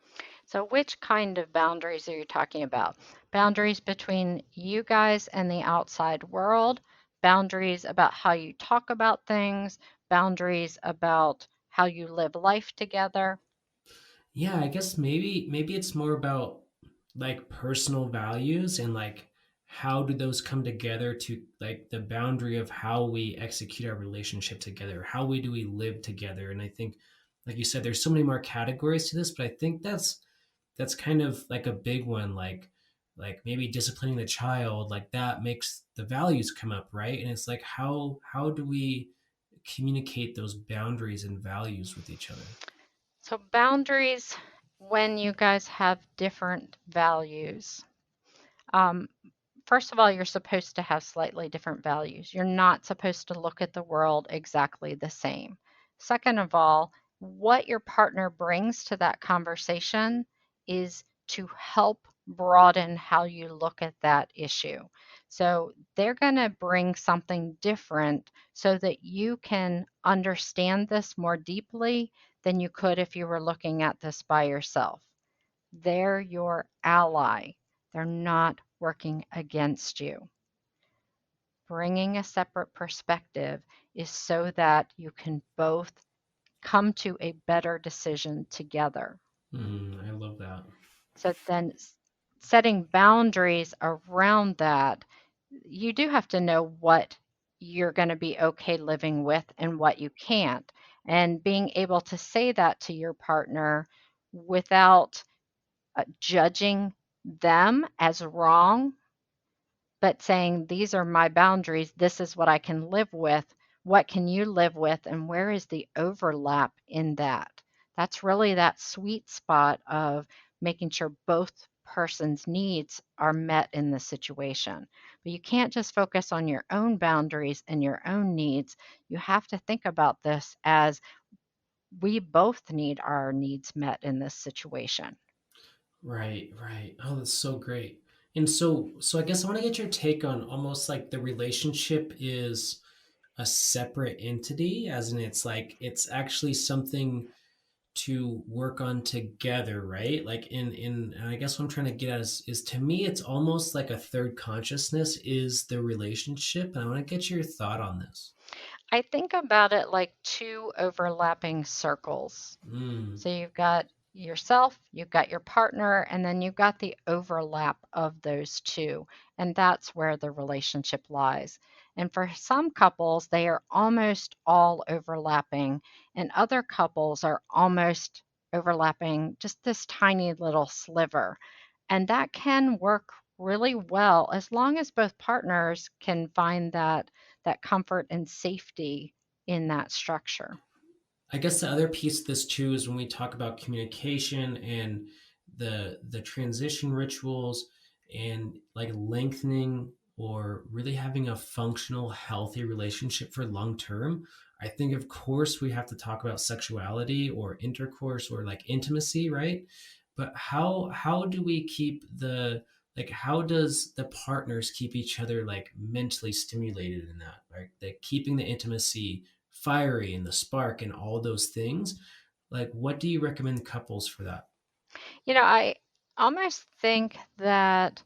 So, which kind of boundaries are you talking about? Boundaries between you guys and the outside world, boundaries about how you talk about things, boundaries about how you live life together. Yeah, I guess maybe it's more about like personal values and like how do those come together to like the boundary of how we execute our relationship together, do we live together. And I think like you said, there's so many more categories to this, but I think that's kind of like a big one, like maybe disciplining the child, like that makes the values come up, right? And it's like how do we communicate those boundaries and values with each other? So, boundaries when you guys have different values. Um, First of all, you're supposed to have slightly different values. You're not supposed to look at the world exactly the same. Second of all, what your partner brings to that conversation is to help broaden how you look at that issue. So they're going to bring something different so that you can understand this more deeply than you could if you were looking at this by yourself. They're your ally. They're not working against you. Bringing a separate perspective is so that you can both come to a better decision together. I love that. So then setting boundaries around that, you do have to know what you're going to be okay living with and what you can't. And being able to say that to your partner without judging them as wrong, but saying, these are my boundaries. This is what I can live with. What can you live with? And where is the overlap in that? That's really that sweet spot of making sure both person's needs are met in the situation. But you can't just focus on your own boundaries and your own needs. You have to think about this as we both need our needs met in this situation. Right, right. Oh, that's so great. And so I guess I want to get your take on almost like the relationship is a separate entity, as in it's like it's actually something to work on together, right? Like in and I guess what I'm trying to get at is to me it's almost like a third consciousness is the relationship. And I want to get your thought on this. I think about it like two overlapping circles. Mm, So you've got yourself, you've got your partner, and then you've got the overlap of those two. And that's where the relationship lies. And for some couples, they are almost all overlapping, and other couples are almost overlapping just this tiny little sliver. And that can work really well as long as both partners can find that comfort and safety in that structure. I guess the other piece of this too is when we talk about communication and the transition rituals and like lengthening or really having a functional, healthy relationship for long term, I think, of course, we have to talk about sexuality or intercourse or like intimacy, right? But how do we keep the like how does the partners keep each other like mentally stimulated in that, right? Like keeping the intimacy fiery and the spark and all those things. Like, what do you recommend couples for that? I almost think that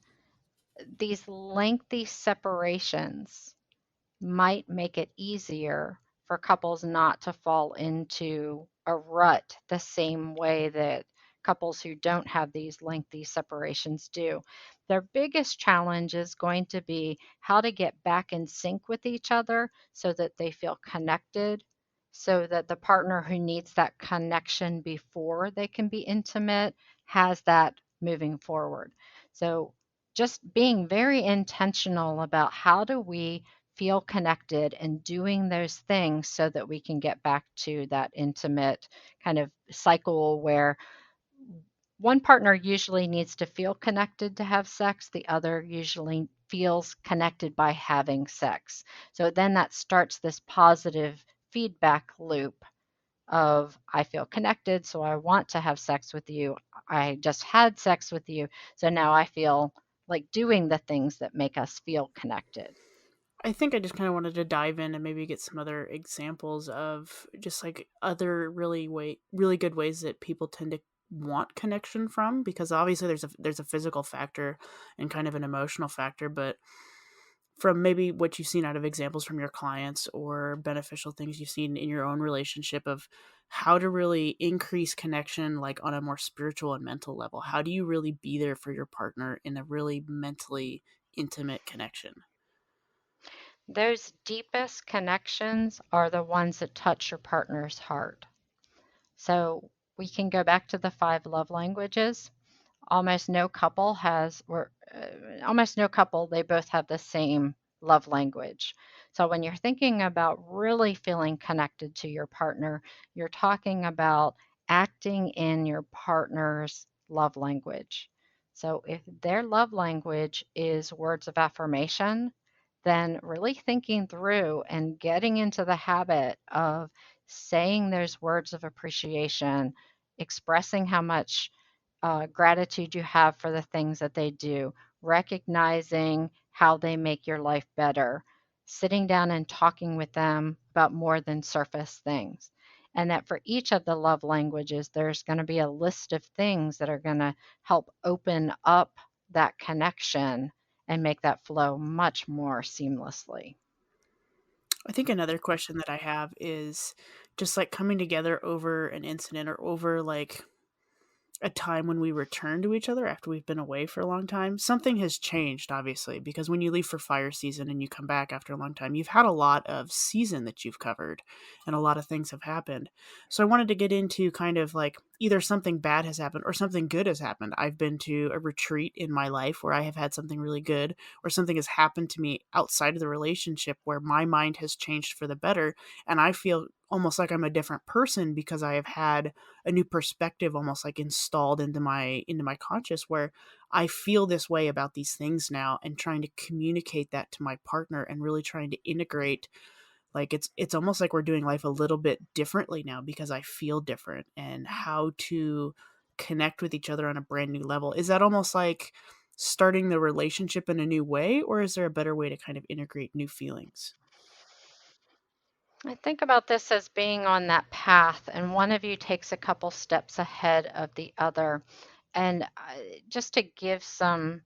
these lengthy separations might make it easier for couples not to fall into a rut the same way that couples who don't have these lengthy separations do. Their biggest challenge is going to be how to get back in sync with each other so that they feel connected, so that the partner who needs that connection before they can be intimate has that moving forward. So, just being very intentional about how do we feel connected and doing those things so that we can get back to that intimate kind of cycle where one partner usually needs to feel connected to have sex, the other usually feels connected by having sex. So then that starts this positive feedback loop of I feel connected, so I want to have sex with you. I just had sex with you, so now I feel like doing the things that make us feel connected. I think I just kind of wanted to dive in and maybe get some other examples of just like other really good ways that people tend to want connection from, because obviously there's a physical factor and kind of an emotional factor, but from maybe what you've seen out of examples from your clients or beneficial things you've seen in your own relationship of how to really increase connection like on a more spiritual and mental level. How do you really be there for your partner in a really mentally intimate connection? Those deepest connections are the ones that touch your partner's heart. So we can go back to the five love languages. Almost no couple has, or almost no couple, they both have the same love language. So when you're thinking about really feeling connected to your partner, you're talking about acting in your partner's love language. So if their love language is words of affirmation, then really thinking through and getting into the habit of saying those words of appreciation, expressing how much gratitude you have for the things that they do, recognizing how they make your life better, sitting down and talking with them about more than surface things. And that for each of the love languages, there's going to be a list of things that are going to help open up that connection and make that flow much more seamlessly. I think another question that I have is just like coming together over an incident or over like a time when we return to each other after we've been away for a long time. Something has changed, obviously, because when you leave for fire season and you come back after a long time, you've had a lot of season that you've covered and a lot of things have happened. So I wanted to get into kind of like either something bad has happened or something good has happened. I've been to a retreat in my life where I have had something really good, or something has happened to me outside of the relationship where my mind has changed for the better. And I feel almost like I'm a different person because I have had a new perspective almost like installed into my conscious, where I feel this way about these things now, and trying to communicate that to my partner and really trying to integrate, like it's almost like we're doing life a little bit differently now because I feel different, and how to connect with each other on a brand new level. Is that almost like starting the relationship in a new way, or is there a better way to kind of integrate new feelings? I think about this as being on that path, and one of you takes a couple steps ahead of the other. And just to give some,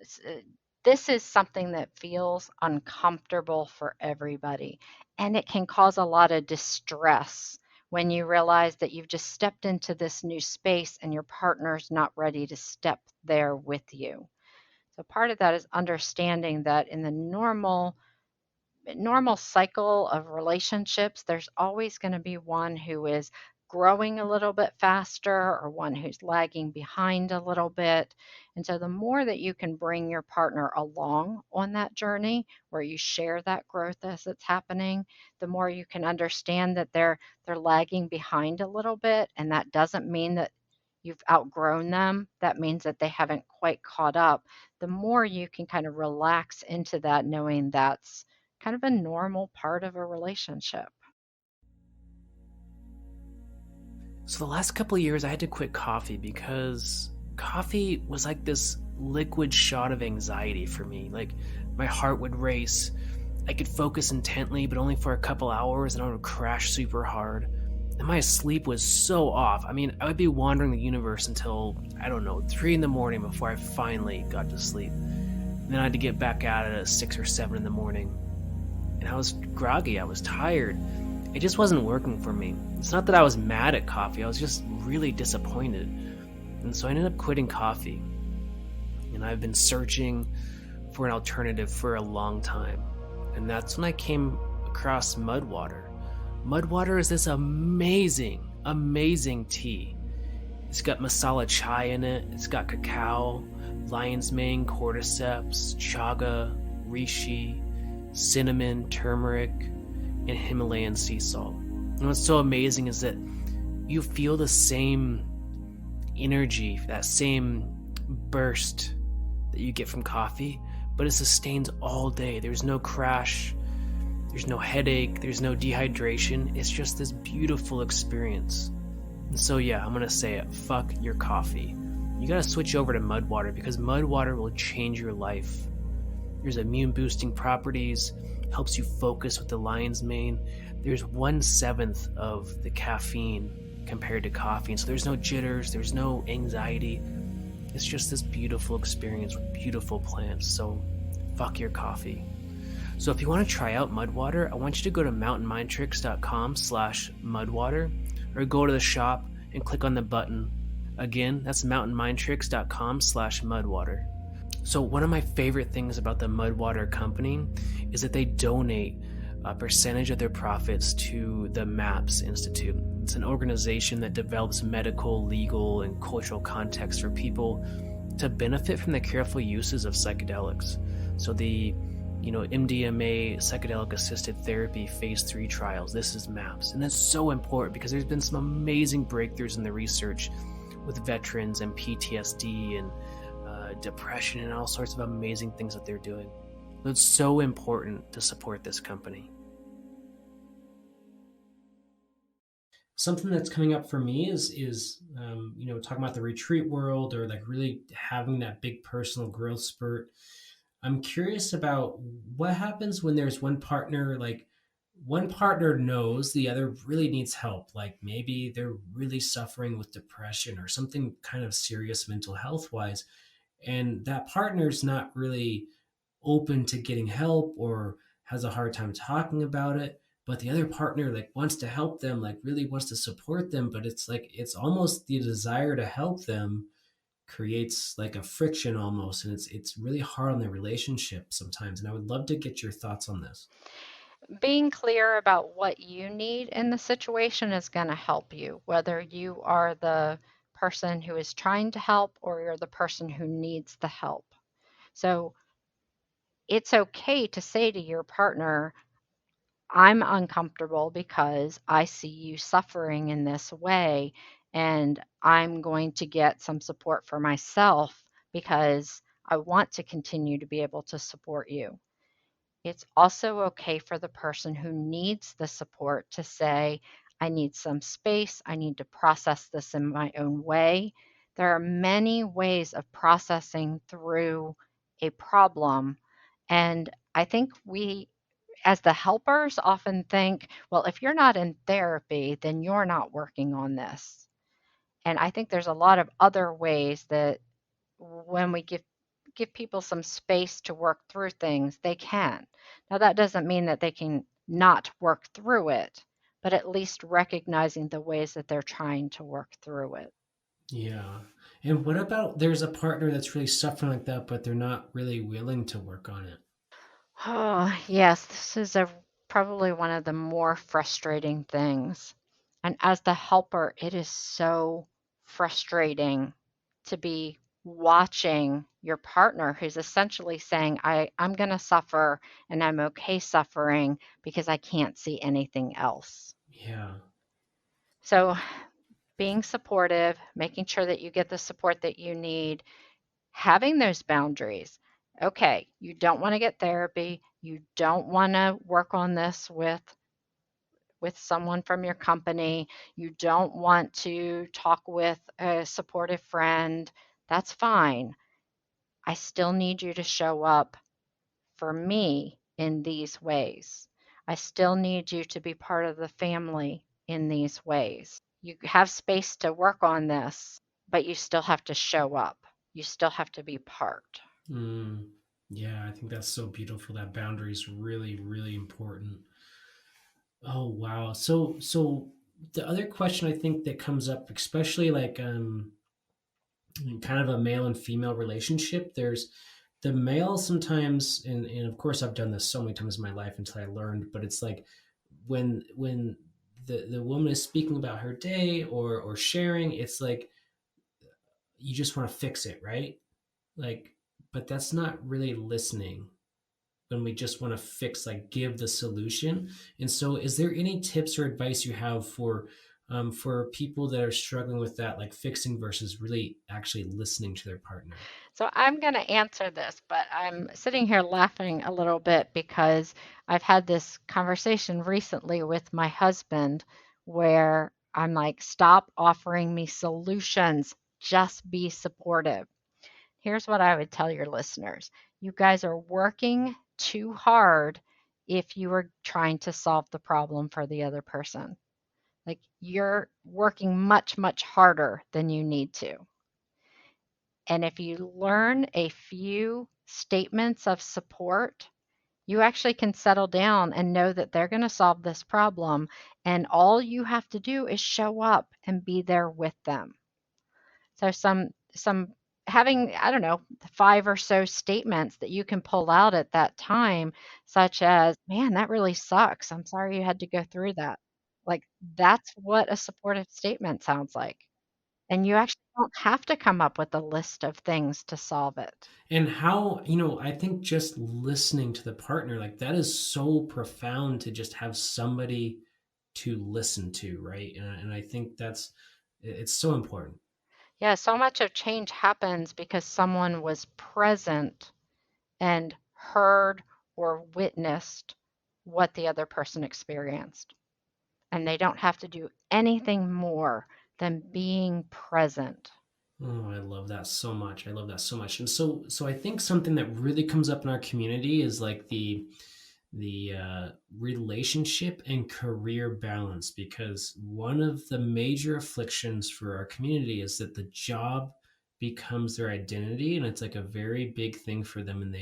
s- uh, this is something that feels uncomfortable for everybody, and it can cause a lot of distress when you realize that you've just stepped into this new space and your partner's not ready to step there with you. So part of that is understanding that in the normal cycle of relationships, there's always going to be one who is growing a little bit faster or one who's lagging behind a little bit. And so the more that you can bring your partner along on that journey where you share that growth as it's happening, the more you can understand that they're lagging behind a little bit, and that doesn't mean that you've outgrown them, that means that they haven't quite caught up, the more you can kind of relax into that, knowing that's kind of a normal part of a relationship. So the last couple of years, I had to quit coffee because coffee was like this liquid shot of anxiety for me. Like my heart would race. I could focus intently, but only for a couple hours, and I would crash super hard. And my sleep was so off. I mean, I would be wandering the universe until, I don't know, 3 in the morning before I finally got to sleep. And then I had to get back at it at 6 or 7 in the morning. And I was groggy, I was tired. It just wasn't working for me. It's not that I was mad at coffee, I was just really disappointed. And so I ended up quitting coffee. And I've been searching for an alternative for a long time. And that's when I came across mud water. Mud water is this amazing, amazing tea. It's got masala chai in it, it's got cacao, lion's mane, cordyceps, chaga, reishi, cinnamon, turmeric, and Himalayan sea salt. And what's so amazing is that you feel the same energy, that same burst that you get from coffee, but it sustains all day. There's no crash, there's no headache, there's no dehydration. It's just this beautiful experience. And so yeah, I'm gonna say it, fuck your coffee. You gotta switch over to mud water because mud water will change your life. There's immune boosting properties, helps you focus with the lion's mane. There's 1/7 of the caffeine compared to coffee, and so there's no jitters, there's no anxiety. It's just this beautiful experience with beautiful plants. So fuck your coffee. So if you want to try out Mudwater, I want you to go to mountainmindtricks.com/mudwater or go to the shop and click on the button. Again, that's mountainmindtricks.com/mudwater. So one of my favorite things about the Mudwater company is that they donate a percentage of their profits to the MAPS Institute. It's an organization that develops medical, legal, and cultural context for people to benefit from the careful uses of psychedelics. So the MDMA, psychedelic assisted therapy phase 3 trials, this is MAPS. And that's so important because there's been some amazing breakthroughs in the research with veterans and PTSD and depression and all sorts of amazing things that they're doing. So it's so important to support this company. Something that's coming up for me is talking about the retreat world or like really having that big personal growth spurt. I'm curious about what happens when there's one partner knows the other really needs help. Like maybe they're really suffering with depression or something kind of serious mental health wise. And that partner's not really open to getting help or has a hard time talking about it, but the other partner like wants to help them, like really wants to support them, but it's like it's almost the desire to help them creates like a friction almost, and it's really hard on the relationship sometimes. And I would love to get your thoughts on this. Being clear about what you need in the situation is going to help you, whether you are the person who is trying to help or you're the person who needs the help. So it's okay to say to your partner, I'm uncomfortable because I see you suffering in this way, and I'm going to get some support for myself because I want to continue to be able to support you. It's also okay for the person who needs the support to say, I need some space. I need to process this in my own way. There are many ways of processing through a problem. And I think we, as the helpers, often think, well, if you're not in therapy, then you're not working on this. And I think there's a lot of other ways that when we give people some space to work through things, they can. Now, that doesn't mean that they can not work through it, but at least recognizing the ways that they're trying to work through it. Yeah. And what about there's a partner that's really suffering like that, but they're not really willing to work on it? Oh, yes, this is probably one of the more frustrating things. And as the helper, it is so frustrating to be watching your partner who's essentially saying, I'm going to suffer and I'm okay suffering because I can't see anything else. Yeah. So being supportive, making sure that you get the support that you need, having those boundaries. Okay, you don't want to get therapy. You don't want to work on this with someone from your company. You don't want to talk with a supportive friend. That's fine. I still need you to show up for me in these ways. I still need you to be part of the family in these ways. You have space to work on this, but you still have to show up. You still have to be part. Mm, yeah, I think that's so beautiful. That boundary is really, really important. Oh wow. So the other question I think that comes up, especially like in kind of a male and female relationship, there's the male sometimes, and of course I've done this so many times in my life until I learned, but it's like when the woman is speaking about her day or sharing, it's like you just want to fix it, right? Like, but that's not really listening when we just want to fix, like give the solution. And so is there any tips or advice you have for people that are struggling with that, like fixing versus really actually listening to their partner? So I'm going to answer this, but I'm sitting here laughing a little bit because I've had this conversation recently with my husband where I'm like, stop offering me solutions, just be supportive. Here's what I would tell your listeners. You guys are working too hard if you are trying to solve the problem for the other person. Like you're working much, much harder than you need to. And if you learn a few statements of support, you actually can settle down and know that they're going to solve this problem. And all you have to do is show up and be there with them. So some having, I don't know, 5 or so statements that you can pull out at that time, such as, man, that really sucks. I'm sorry you had to go through that. Like that's what a supportive statement sounds like. And you actually don't have to come up with a list of things to solve it. And how, I think just listening to the partner, like that is so profound to just have somebody to listen to, right? And I think it's so important. Yeah, so much of change happens because someone was present and heard or witnessed what the other person experienced. And they don't have to do anything more than being present. Oh, I love that so much. I love that so much. And so I think something that really comes up in our community is like the relationship and career balance, because one of the major afflictions for our community is that the job becomes their identity, and it's like a very big thing for them. And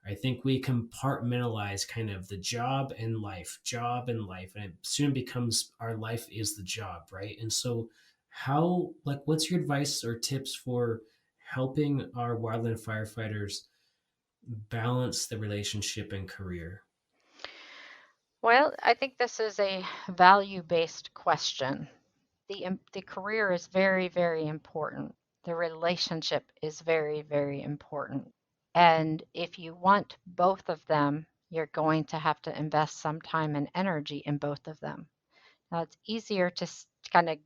I think we compartmentalize kind of the job and life, and it soon becomes our life is the job, right? And so how, like, what's your advice or tips for helping our wildland firefighters balance the relationship and career? Well, I think this is a value-based question. The career is very, very important. The relationship is very, very important. And if you want both of them, you're going to have to invest some time and energy in both of them. Now, it's easier to kind of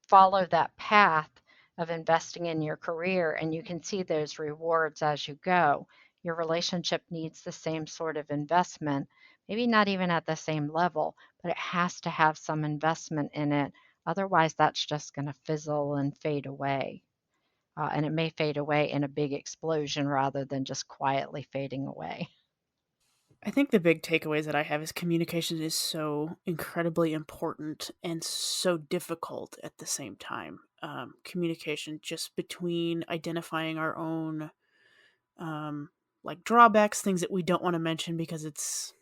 follow that path of investing in your career, and you can see those rewards as you go. Your relationship needs the same sort of investment, maybe not even at the same level, but it has to have some investment in it. Otherwise, that's just going to fizzle and fade away. And it may fade away in a big explosion rather than just quietly fading away. I think the big takeaways that I have is communication is so incredibly important and so difficult at the same time. Communication just between identifying our own like drawbacks, things that we don't want to mention because it's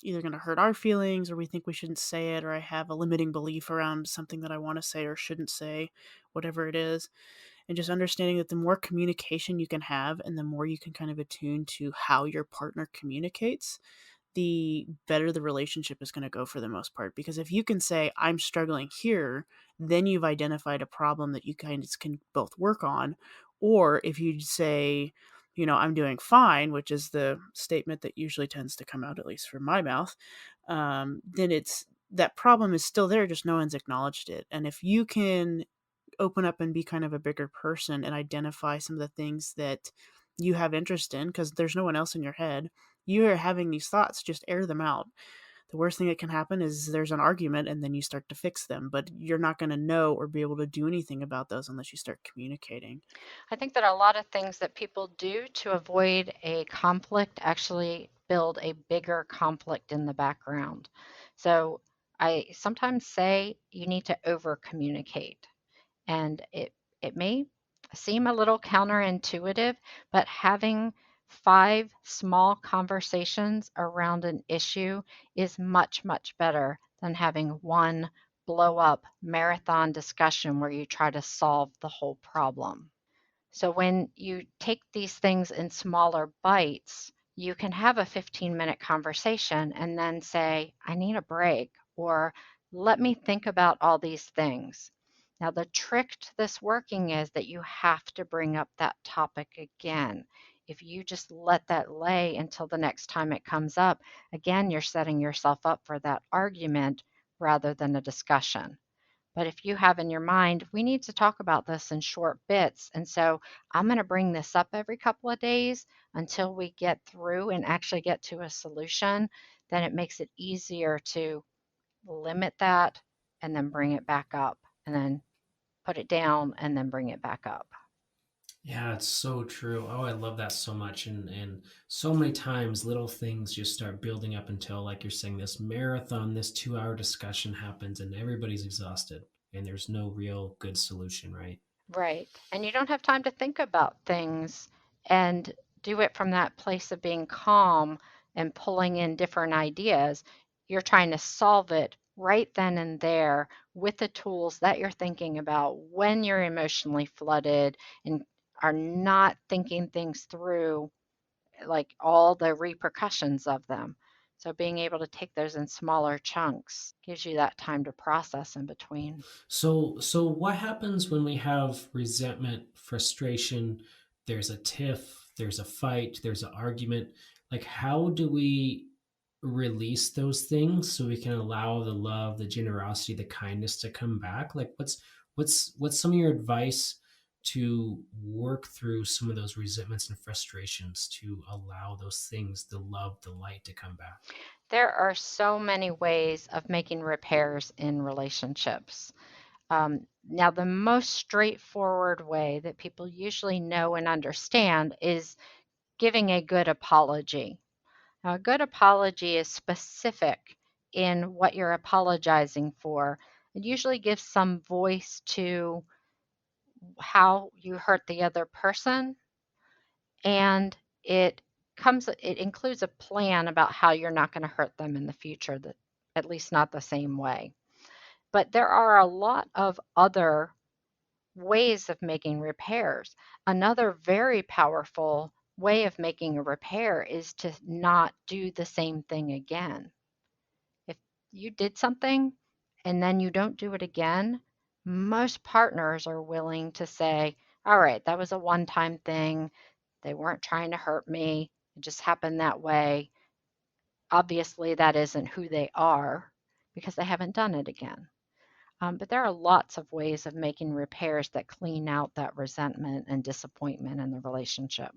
either going to hurt our feelings or we think we shouldn't say it, or I have a limiting belief around something that I want to say or shouldn't say, whatever it is. And just understanding that the more communication you can have and the more you can kind of attune to how your partner communicates, the better the relationship is going to go for the most part. Because if you can say, I'm struggling here, then you've identified a problem that you kind of can both work on. Or if you say, I'm doing fine, which is the statement that usually tends to come out, at least from my mouth, then it's that problem is still there, just no one's acknowledged it. And if you can open up and be kind of a bigger person and identify some of the things that you have interest in, because there's no one else in your head, you are having these thoughts, just air them out. The worst thing that can happen is there's an argument and then you start to fix them, but you're not going to know or be able to do anything about those unless you start communicating. I think that a lot of things that people do to avoid a conflict actually build a bigger conflict in the background. So I sometimes say you need to over communicate. And it may seem a little counterintuitive, but having 5 small conversations around an issue is much, much better than having one blow up marathon discussion where you try to solve the whole problem. So when you take these things in smaller bites, you can have a 15-minute conversation and then say, I need a break, or let me think about all these things. Now, the trick to this working is that you have to bring up that topic again. If you just let that lay until the next time it comes up, again, you're setting yourself up for that argument rather than a discussion. But if you have in your mind, we need to talk about this in short bits. And so I'm going to bring this up every couple of days until we get through and actually get to a solution, then it makes it easier to limit that and then bring it back up and then put it down and then bring it back up. Yeah, it's so true. Oh, I love that so much. And so many times little things just start building up until, like you're saying, this marathon, this 2 hour discussion happens and everybody's exhausted and there's no real good solution, right? Right. And you don't have time to think about things and do it from that place of being calm and pulling in different ideas. You're trying to solve it right then and there with the tools that you're thinking about when you're emotionally flooded and are not thinking things through, like all the repercussions of them. So being able to take those in smaller chunks gives you that time to process in between. So what happens when we have resentment, frustration, there's a tiff, there's a fight, there's an argument? Like how do we release those things so we can allow the love, the generosity, the kindness to come back? Like what's some of your advice to work through some of those resentments and frustrations to allow those things, the love, the light to come back? There are so many ways of making repairs in relationships. Now, the most straightforward way that people usually know and understand is giving a good apology. Now, a good apology is specific in what you're apologizing for. It usually gives some voice to how you hurt the other person, and it includes a plan about how you're not going to hurt them in the future, that at least not the same way. But there are a lot of other ways of making repairs. Another very powerful way of making a repair is to not do the same thing again. If you did something and then you don't do it again, most partners are willing to say, all right, that was a one-time thing. They weren't trying to hurt me. It just happened that way. Obviously, that isn't who they are because they haven't done it again. But there are lots of ways of making repairs that clean out that resentment and disappointment in the relationship.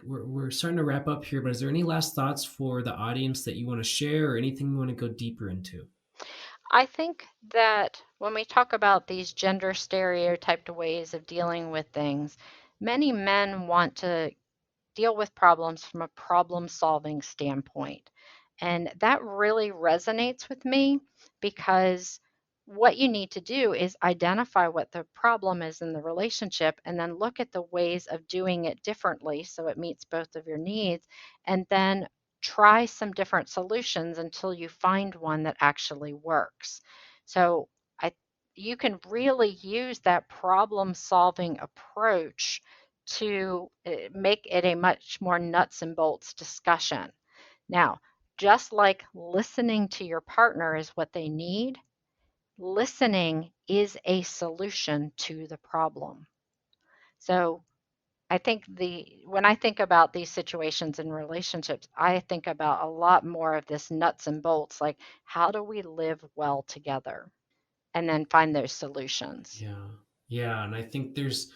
We're starting to wrap up here, but is there any last thoughts for the audience that you want to share or anything you want to go deeper into? I think that when we talk about these gender stereotyped ways of dealing with things, many men want to deal with problems from a problem solving standpoint. And that really resonates with me because what you need to do is identify what the problem is in the relationship and then look at the ways of doing it differently so it meets both of your needs, and then try some different solutions until you find one that actually works. So I you can really use that problem solving approach to make it a much more nuts and bolts discussion. Now, just like listening to your partner is what they need, listening is a solution to the problem. So I think when I think about these situations in relationships, I think about a lot more of this nuts and bolts, like how do we live well together and then find those solutions. Yeah. Yeah. And I think there's,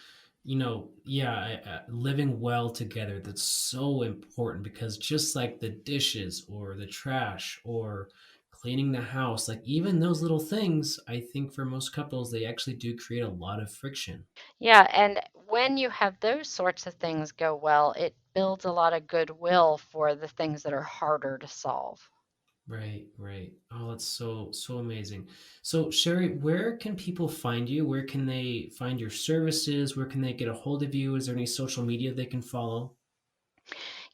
living well together, that's so important because just like the dishes or the trash or cleaning the house, like even those little things, I think for most couples, they actually do create a lot of friction. Yeah, and when you have those sorts of things go well, it builds a lot of goodwill for the things that are harder to solve. Right, right. Oh, that's so amazing. So, Sherry, where can people find you? Where can they find your services? Where can they get a hold of you? Is there any social media they can follow?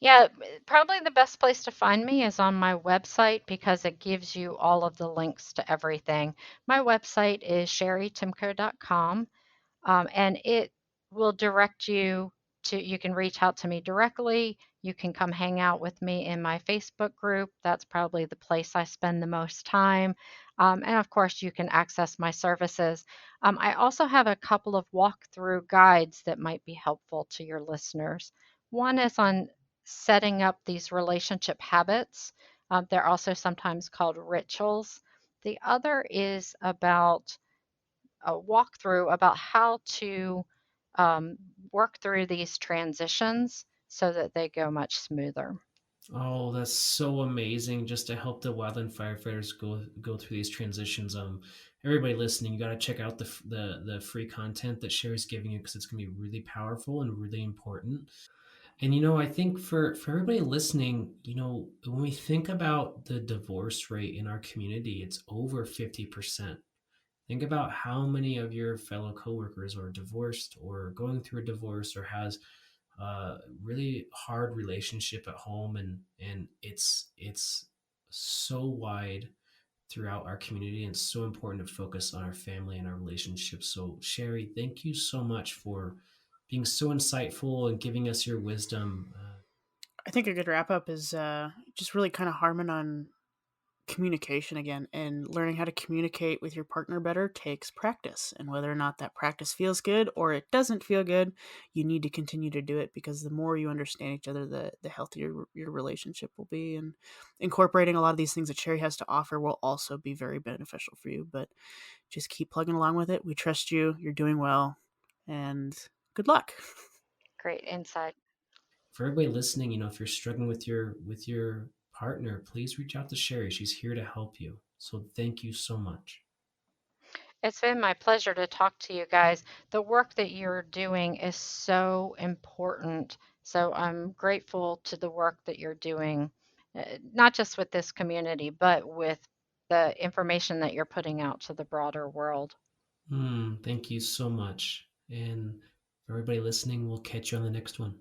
Yeah, probably the best place to find me is on my website because it gives you all of the links to everything. My website is cheritimko.com. And it will direct you to, you can reach out to me directly. You can come hang out with me in my Facebook group. That's probably the place I spend the most time. And of course, you can access my services. I also have a couple of walkthrough guides that might be helpful to your listeners. One is on setting up these relationship habits. They're also sometimes called rituals. The other is about a walkthrough about how to um, work through these transitions so that they go much smoother. Oh, that's so amazing just to help the wildland firefighters go through these transitions. Everybody listening, you got to check out the free content that Sherry's giving you because it's going to be really powerful and really important. And I think for everybody listening, when we think about the divorce rate in our community, it's over 50%. Think about how many of your fellow coworkers are divorced or going through a divorce or has really hard relationship at home, and it's so wide throughout our community, and it's so important to focus on our family and our relationships. So Sherry, thank you so much for being so insightful and giving us your wisdom. I think a good wrap up is just really kind of harming on communication again, and learning how to communicate with your partner better takes practice, and whether or not that practice feels good or it doesn't feel good, you need to continue to do it, because the more you understand each other, the healthier your relationship will be. And incorporating a lot of these things that Cherry has to offer will also be very beneficial for you. But just keep plugging along with it. We trust you, you're doing well, and good luck. Great insight. For everybody listening, if you're struggling with your partner, please reach out to Sherry. She's here to help you. So thank you so much. It's been my pleasure to talk to you guys. The work that you're doing is so important. So I'm grateful to the work that you're doing, not just with this community, but with the information that you're putting out to the broader world. Thank you so much. And for everybody listening, we'll catch you on the next one.